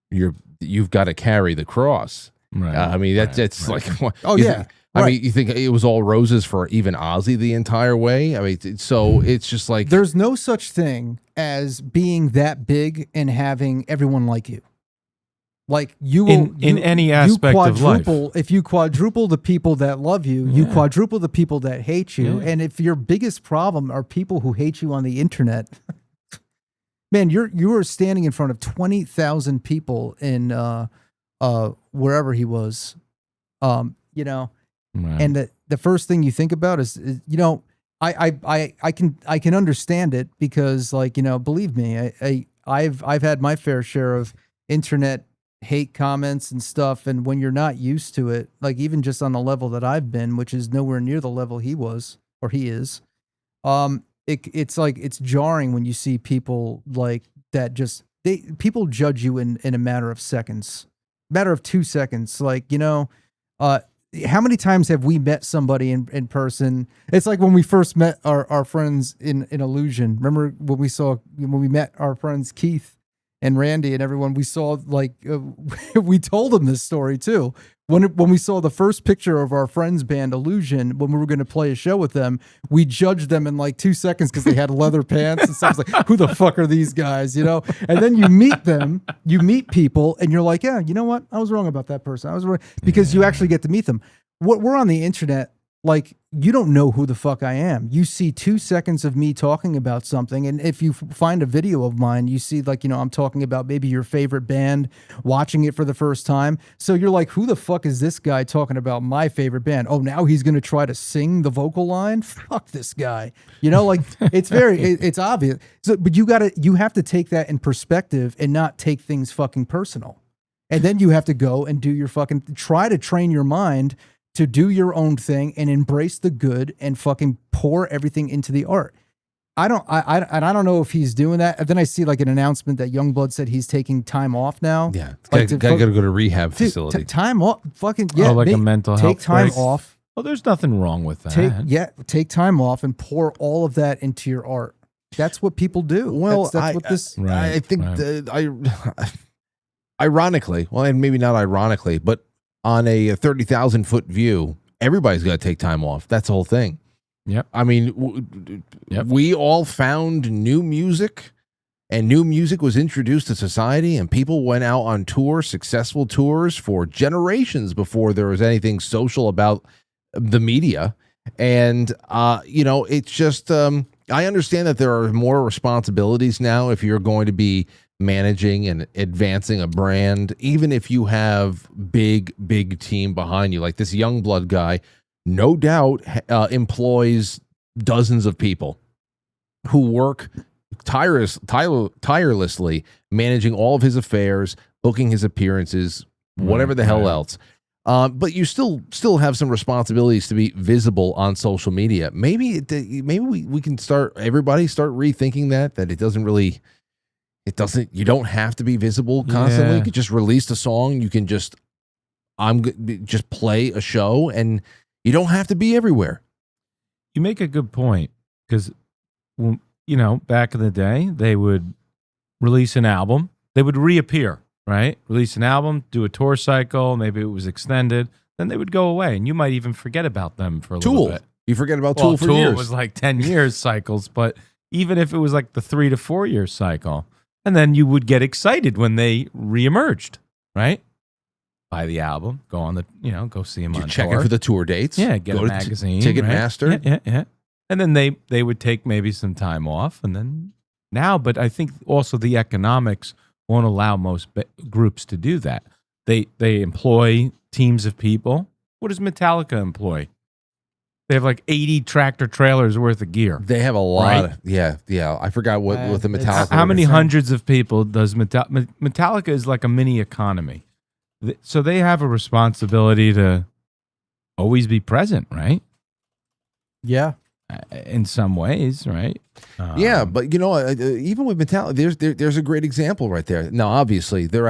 You've got to carry the cross. Right. I mean, that's like, Oh, you yeah. think- I mean, you think it was all roses for even Ozzy the entire way? I mean, so it's just like There's no such thing as being that big and having everyone like you. Like you will In any aspect of life. If you quadruple the people that love you, you quadruple the people that hate you. Yeah. And if your biggest problem are people who hate you on the internet, man, you are standing in front of 20,000 people in wherever he was, Right. and the first thing you think about is I can understand it because, like, believe me, I've had my fair share of internet hate comments and stuff, and when you're not used to it, like even just on the level that I've been, which is nowhere near the level he was or he is, it's like it's jarring when you see people like that. People judge you in a matter of seconds, matter of 2 seconds. Like, how many times have we met somebody in person? It's like when we first met our friends in Illusion. Remember when we met our friends Keith and Randy and everyone? We saw we told them this story too. When we saw the first picture of our friends band Illusion, when we were going to play a show with them, we judged them in like 2 seconds because they had leather pants and stuff. Like, who the fuck are these guys? And then you meet them, you meet people, and you're like, yeah, you know what? I was wrong about that person. I was wrong, because you actually get to meet them. We're on the internet. Like, you don't know who the fuck I am. You see 2 seconds of me talking about something, and if you find a video of mine, you see, like, I'm talking about maybe your favorite band, watching it for the first time. So you're like, who the fuck is this guy talking about my favorite band? Oh, now he's going to try to sing the vocal line? Fuck this guy. Like, it's obvious. So, but you have to take that in perspective and not take things fucking personal. And then you have to go and do your try to train your mind to do your own thing and embrace the good and fucking pour everything into the art. I don't know if he's doing that. And then I see like an announcement that Youngblood said he's taking time off now. Yeah, like got to go to rehab facility. Time off, fucking yeah. A mental health take time break. off. Well, there's nothing wrong with that. Take time off and pour all of that into your art. That's what people do. Well, that's what this. I think ironically, well, and maybe not ironically, but on a 30,000 foot view, everybody's got to take time off. That's the whole thing. Yep. I mean, we all found new music, and new music was introduced to society, and people went out on tour, successful tours for generations before there was anything social about the media. And, it's just, I understand that there are more responsibilities now if you're going to be managing and advancing a brand, even if you have big team behind you. Like this Youngblood guy, no doubt employs dozens of people who work tirelessly managing all of his affairs, booking his appearances, whatever the hell else. But you still have some responsibilities to be visible on social media. Maybe we can start rethinking that it doesn't really. You don't have to be visible constantly. Yeah. You could just release the song. You can just play a show, and you don't have to be everywhere. You make a good point, because, back in the day, they would release an album. They would reappear, right? Release an album, do a tour cycle. Maybe it was extended. Then they would go away, and you might even forget about them for a little bit. You forget about Tool for years. Tool was like 10 years cycles, but even if it was like the 3 to 4 year cycle, and then you would get excited when they reemerged, right? Buy the album, go on go see them on checking tour. for the tour dates. Yeah, get go a to magazine. Ticketmaster. Right? Yeah. And then they would take maybe some time off, and then now, but I think also the economics won't allow most groups to do that. They employ teams of people. What does Metallica employ? They have like 80 tractor trailers worth of gear. They have a lot. Right? Of, yeah. I forgot what the Metallica. How many hundreds of people does Metallica is like a mini economy. So they have a responsibility to always be present, right? Yeah. In some ways, right? Yeah, but even with Metallica, there's a great example right there. Now, obviously, they're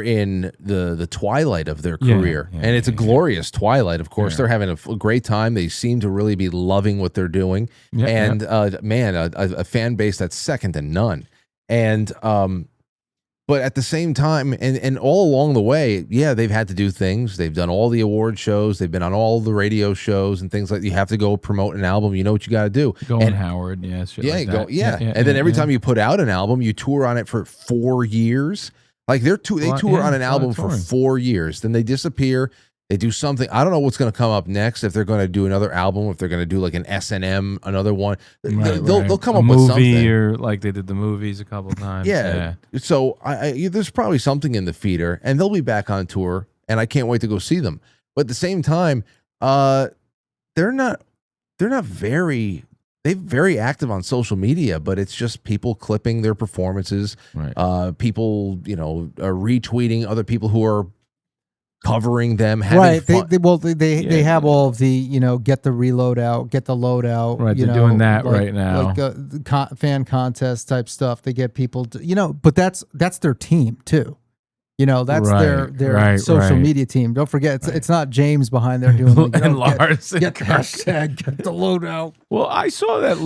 in the twilight of their career, and it's a glorious twilight. Of course, they're having a great time. They seem to really be loving what they're doing, and a fan base that's second to none. And but at the same time, and all along the way, they've had to do things. They've done all the award shows. They've been on all the radio shows and things like that. You have to go promote an album. You know what you got to do. Go on Howard, shit like that. And then every time you put out an album, you tour on it for 4 years. Like they tour on an album for 4 years. Then they disappear. They do something. I don't know what's going to come up next. If they're going to do another album, if they're going to do like an S&M, another one, they'll come up with something. Or like they did the movies a couple of times. Yeah. So there's probably something in the feeder, and they'll be back on tour, and I can't wait to go see them. But at the same time, they're not very active on social media, but it's just people clipping their performances. Right. People, are retweeting other people who are covering them. Right. They have all of the, get the reload out, get the load out. Right. They're doing that right now. Like fan contest type stuff. They get people to, but that's their team too. That's their social media team. Don't forget, it's not James behind there doing and Lars. Get the hashtag, get the load out. Well, I saw that.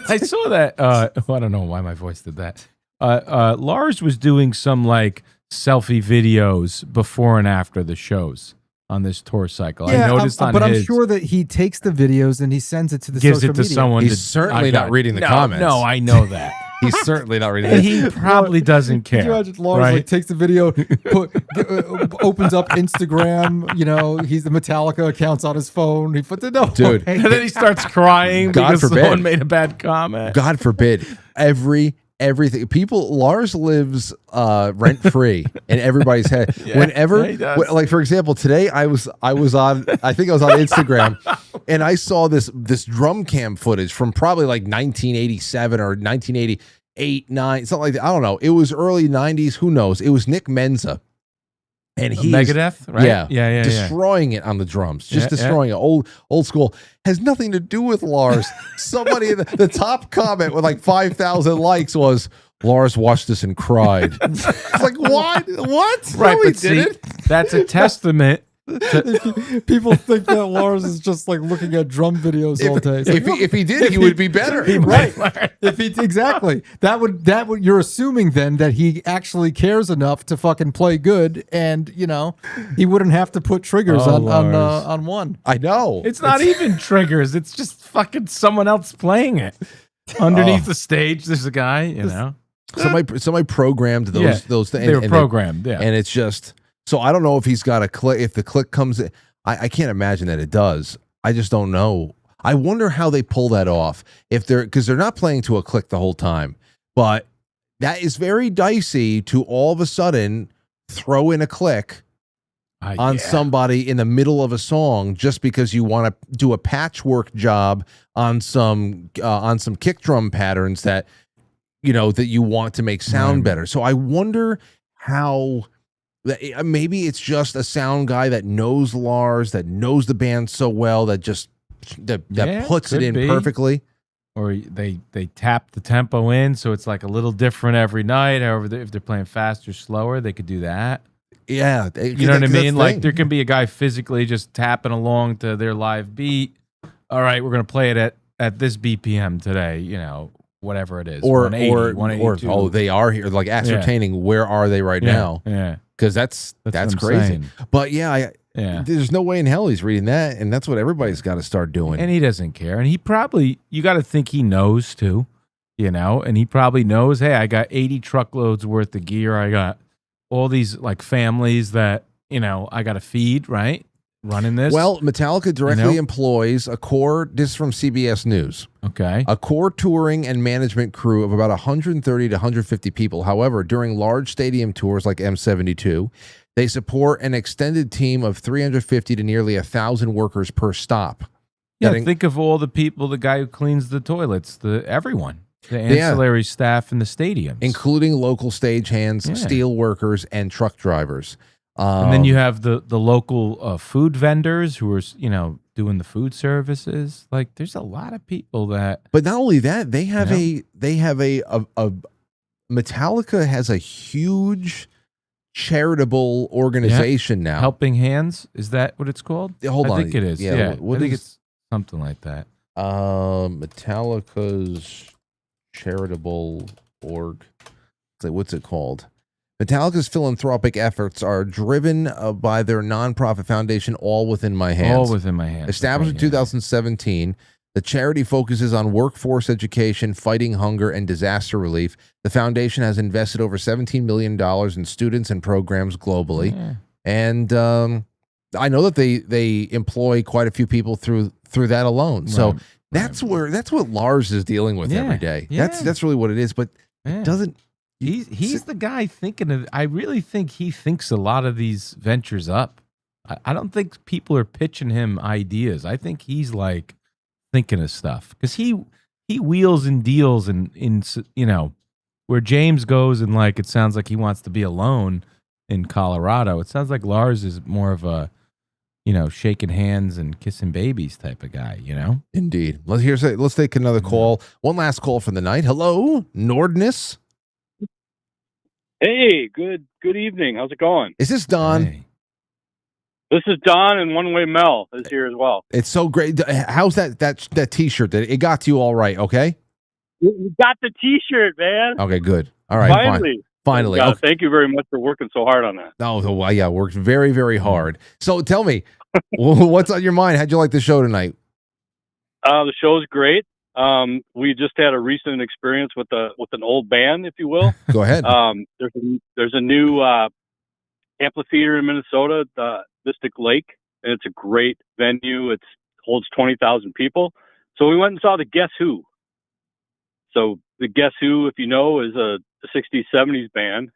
I saw that. I don't know why my voice did that. Lars was doing some like selfie videos before and after the shows on this tour cycle. I noticed but I'm sure that he takes the videos and he sends it to the gives social it to media. someone. He's certainly not reading the comments. No, I know that. He's certainly not reading. And he probably doesn't care. Can you imagine Lars takes the video, opens up Instagram. He's the Metallica accounts on his phone. He puts it no, dude, and then he starts crying because someone made a bad comment. God forbid. Everything. Lars lives rent free in everybody's head. Like for example, today I was on Instagram and I saw this drum cam footage from probably like 1987 or 1988, 9, something like that. I don't know. It was early 90s. Who knows? It was Nick Menza. And he's Megadeth, right? Yeah, destroying it on the drums, just destroying it. Old school. Has nothing to do with Lars. Somebody in the top comment with like 5,000 likes was Lars watched this and cried. It's like what? Right, no, but see, that's a testament. People think that Lars is just like looking at drum videos all day. If he did, he would be better. Right. Exactly. That would you're assuming then that he actually cares enough to fucking play good, and he wouldn't have to put triggers on one. I know. It's not even triggers. It's just fucking someone else playing it. Underneath the stage, there's a guy, Somebody programmed those things. They were programmed, and it's just. So I don't know if he's got a click. If the click comes in, I can't imagine that it does. I just don't know. I wonder how they pull that off. Because they're not playing to a click the whole time. But that is very dicey to all of a sudden throw in a click on somebody in the middle of a song just because you want to do a patchwork job on some kick drum patterns that that you want to make sound better. So I wonder how. Maybe it's just a sound guy that knows Lars, that knows the band so well that just puts it in perfectly. Or they tap the tempo in so it's like a little different every night. However, if they're playing fast or slower, they could do that. Yeah, you know what I mean. Like there can be a guy physically just tapping along to their live beat. All right, we're gonna play it at this BPM today. Whatever it is, or they are here, like ascertaining where are they right now. Yeah. Because that's crazy. Saying. But there's no way in hell he's reading that, and that's what everybody's got to start doing. And he doesn't care. And he probably, you got to think he knows too, and he probably knows, hey, I got 80 truckloads worth of gear. I got all these like families that, I got to feed, right? Running this. Well, Metallica directly employs a core, this is from CBS News. Okay. A core touring and management crew of about 130 to 150 people. However, during large stadium tours like M72, they support an extended team of 350 to nearly 1,000 workers per stop. Yeah, think of all the people, the guy who cleans the toilets, everyone. The ancillary staff in the stadiums. Including local stagehands, steel workers, and truck drivers. And then you have the local food vendors who are, doing the food services. Like, there's a lot of people that. But not only that, they have a Metallica has a huge charitable organization now. Helping Hands, is that what it's called? Hold on. I think it is. Yeah, what I think is- it's something like that. Metallica's charitable org. What's it called? Metallica's philanthropic efforts are driven by their nonprofit foundation, All Within My Hands. All Within My Hands. Established in 2017, the charity focuses on workforce education, fighting hunger, and disaster relief. The foundation has invested over $17 million in students and programs globally. Yeah. And I know that they employ quite a few people through that alone. So that's what Lars is dealing with every day. Yeah. That's really what it is. But it doesn't. He's the guy thinking of. I really think he thinks a lot of these ventures up. I don't think people are pitching him ideas. I think he's like thinking of stuff because he wheels and deals in where James goes and like it sounds like he wants to be alone in Colorado. It sounds like Lars is more of a shaking hands and kissing babies type of guy. Indeed. Let's take another call. One last call for the night. Hello, Nordness. Hey, good evening. How's it going? Is this Don? Hey. This is Don, and One Way Mel is here as well. It's so great. How's that T-shirt? It got to you all right? Okay. You got the T-shirt, man. Okay. Good. All right. Finally. God, Okay. thank you very much for working so hard on that. Oh, well, yeah, worked very, very hard. So tell me, what's on your mind? How'd you like the show tonight? The show's great. We just had a recent experience with an old band, if you will. Go ahead. There's a new amphitheater in Minnesota, Mystic Lake, and it's a great venue. It holds 20,000 people. So we went and saw the Guess Who. So the Guess Who, if you know, is a 60s, 70s band,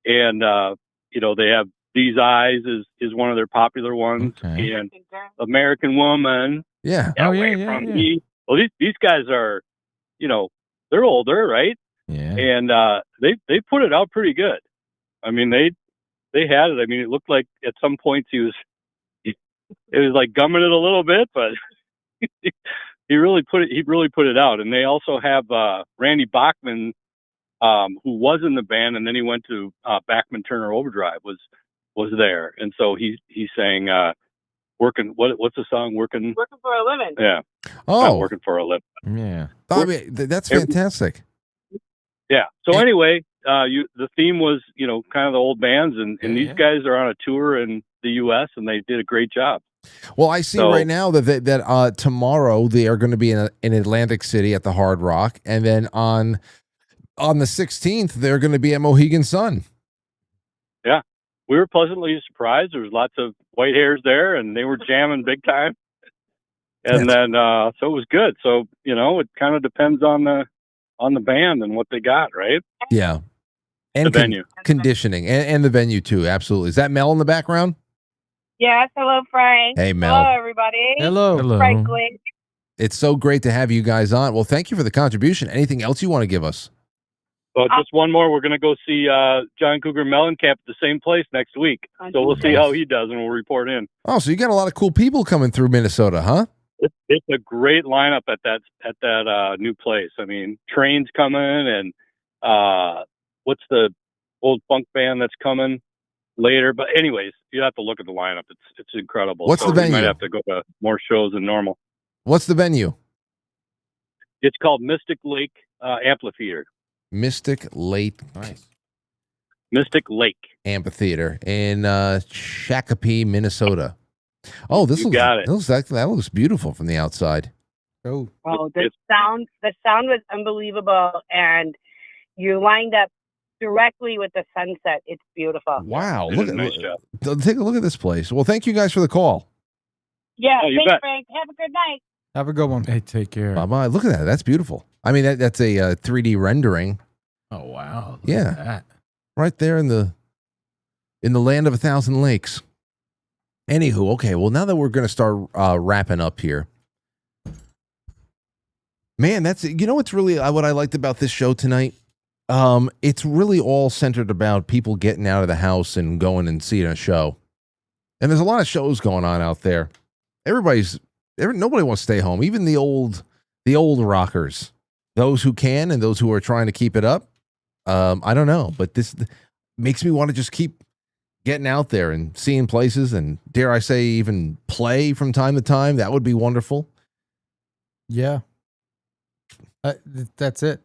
and they have These Eyes is one of their popular ones, and American Woman. Yeah. From Me. Well, these guys are, they're older, right? Yeah. And they put it out pretty good. I mean, they had it. I mean, it looked like at some points it was like gumming it a little bit, but he really put it out. And they also have Randy Bachman, who was in the band, and then he went to Bachman Turner Overdrive was there, and so he sang working. What's the song? Working for a living. Yeah. Oh, Not working for a living. Yeah. I mean, that's fantastic. Yeah. So anyway, the theme was kind of the old bands, and these guys are on a tour in the U.S. and they did a great job. Well, I see right now that tomorrow they are going to be in Atlantic City at the Hard Rock, and then on the 16th they're going to be at Mohegan Sun. Yeah, we were pleasantly surprised. There was lots of white hairs there, and they were jamming big time. And then so it was good. So it kind of depends on the band and what they got, right? Yeah, and the venue, conditioning, and the venue too. Absolutely. Is that Mel in the background? Yes. Hello, Frank. Hey, Mel. Hello, everybody. Hello. Franklin. It's so great to have you guys on. Well, thank you for the contribution. Anything else you want to give us? Well, just one more. We're going to go see John Cougar Mellencamp at the same place next week. So we'll see how he does, and we'll report in. Oh, so you got a lot of cool people coming through Minnesota, huh? It's a great lineup at that new place. I mean, Train's coming, and what's the old funk band that's coming later? But anyways, you have to look at the lineup. It's incredible. What's the venue? You might have to go to more shows than normal. What's the venue? It's called Mystic Lake Amphitheater. Mystic Lake. Nice. Mystic Lake Amphitheater in Shakopee, Minnesota. Oh, that looks beautiful from the outside. Oh, the sound was unbelievable, and you lined up directly with the sunset. It's beautiful. Wow. Nice job. Take a look at this place. Well, thank you guys for the call. Yeah, you thanks, bet. Frank. Have a good night. have a good one. Hey, take care. Bye-bye. Look at that. That's beautiful. I mean, that's a 3D rendering. Oh wow. Look Yeah. at that. Right there in the land of 1,000 lakes. Anywho, okay. Well, now that we're going to start wrapping up here, man, that's what's really what I liked about this show tonight. It's really all centered about people getting out of the house and going and seeing a show. And there's a lot of shows going on out there. Nobody wants to stay home. Even the old rockers, those who can and those who are trying to keep it up. I don't know, but this makes me want to just keep getting out there and seeing places, and dare I say, even play from time to time. That would be wonderful. Yeah. That's it.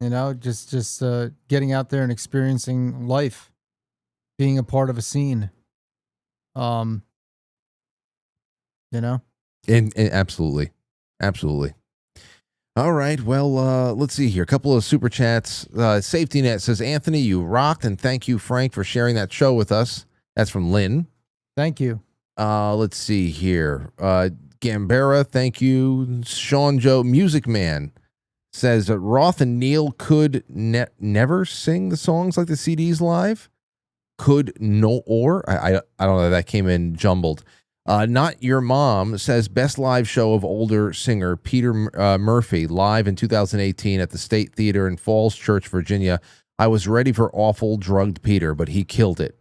You know, just getting out there and experiencing life, being a part of a scene. You know, And absolutely. All right. Well, let's see here. A couple of super chats. Safety Net says, Anthony, you rocked, and thank you, Frank, for sharing that show with us. That's from Lynn. Thank you. Let's see here. Gambera, thank you. Sean Joe, Music Man, says that Roth and Neil could never sing the songs like the CDs live. Could no or? I don't know. That came in jumbled. Not Your Mom says best live show of older singer Peter Murphy live in 2018 at the State Theater in Falls Church, Virginia. I was ready for awful drugged Peter, but he killed it.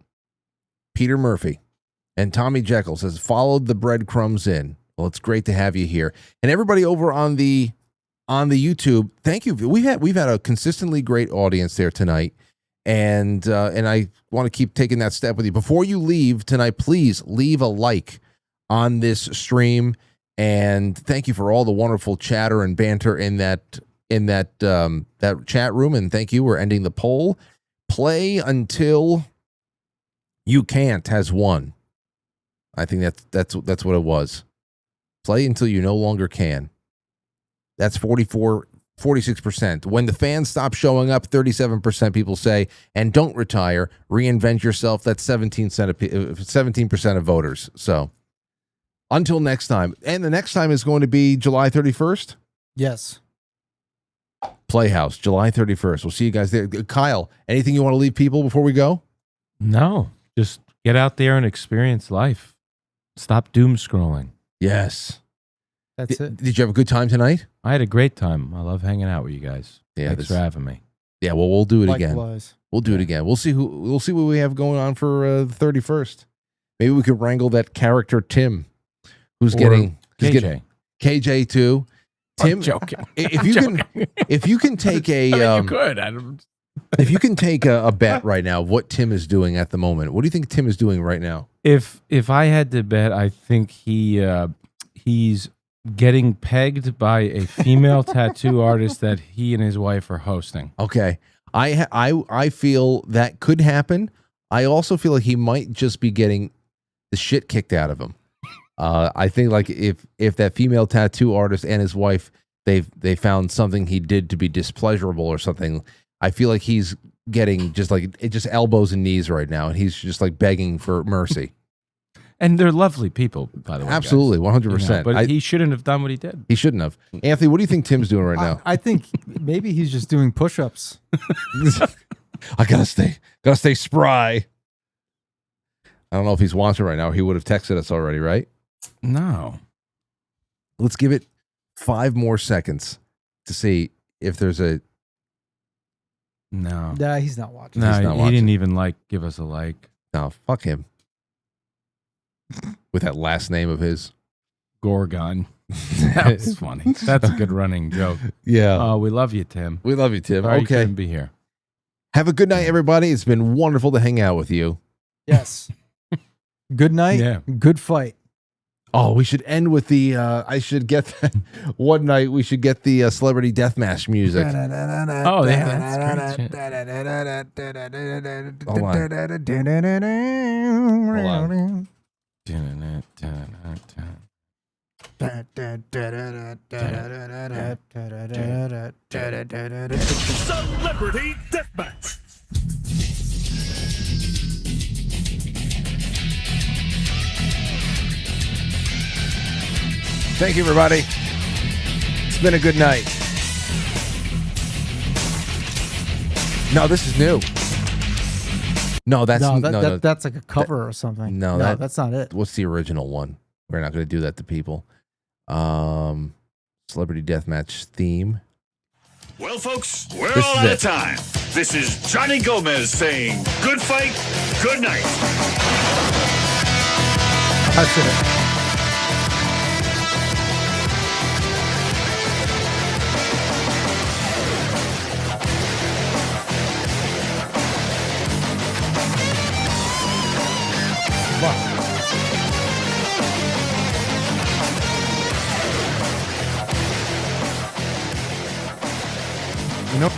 Peter Murphy. And Tommy Jekyll says followed the breadcrumbs in. Well, it's great to have you here. And everybody over on the YouTube, thank you. We've had a consistently great audience there tonight. And I want to keep taking that step with you. Before you leave tonight, please leave a like on this stream, and thank you for all the wonderful chatter and banter in that chat room. And thank you. We're ending the poll. Play until you can't has won. I think that's what it was. Play until you no longer can. That's 46%. When the fans stop showing up, 37% people say, and don't retire, reinvent yourself. That's 17% of voters. So until next time. And the next time is going to be July 31st? Yes. Playhouse, July 31st. We'll see you guys there. Kyle, anything you want to leave people before we go? No, just get out there and experience life. Stop doom scrolling. Yes. That's it. Did you have a good time tonight? I had a great time. I love hanging out with you guys. Yeah, Thanks for having me. Yeah, well, we'll do it again. Likewise. We'll do it again. We'll see what we have going on for the 31st. Maybe we could wrangle that character Tim, who's getting KJ too. Tim, I'm joking. If you can take a, you could. if you can take a bet right now, of what Tim is doing at the moment. What do you think Tim is doing right now? If I had to bet, I think he's getting pegged by a female tattoo artist that he and his wife are hosting. Okay, I feel that could happen. I also feel like he might just be getting the shit kicked out of him. I think like if that female tattoo artist and his wife they found something he did to be displeasurable or something, I feel like he's getting just elbows and knees right now, and he's just like begging for mercy. And they're lovely people, by the way. Absolutely, 100%. But he shouldn't have done what he did. He shouldn't have. Anthony, what do you think Tim's doing right now? I think maybe he's just doing push-ups. I gotta stay spry. I don't know if he's watching right now. He would have texted us already, right? No. Let's give it 5 more seconds to see if there's a. No. Nah, he's not watching. No, He's not he watching. didn't even give us a like. No, fuck him. With that last name of his. Gorgon. That was funny. That's a good running joke. Yeah. We love you, Tim. We love you, Tim. Sorry you Okay. couldn't be here. Have a good night, everybody. It's been wonderful to hang out with you. Yes. Good night. Yeah. Good fight. Oh, we should end with the. I should get that one night. We should get the celebrity deathmatch music. Oh, yeah, that's great shit. Hold on. Celebrity Deathmatch. Thank you, everybody. It's been a good night. No, this is new. No, that's that's like a cover or something. No, that's not it. What's the original one? We're not going to do that to people. Celebrity Deathmatch theme. Well, folks, we're This all is out it. of time. This is Johnny Gomez saying good fight, good night. That's it. You know,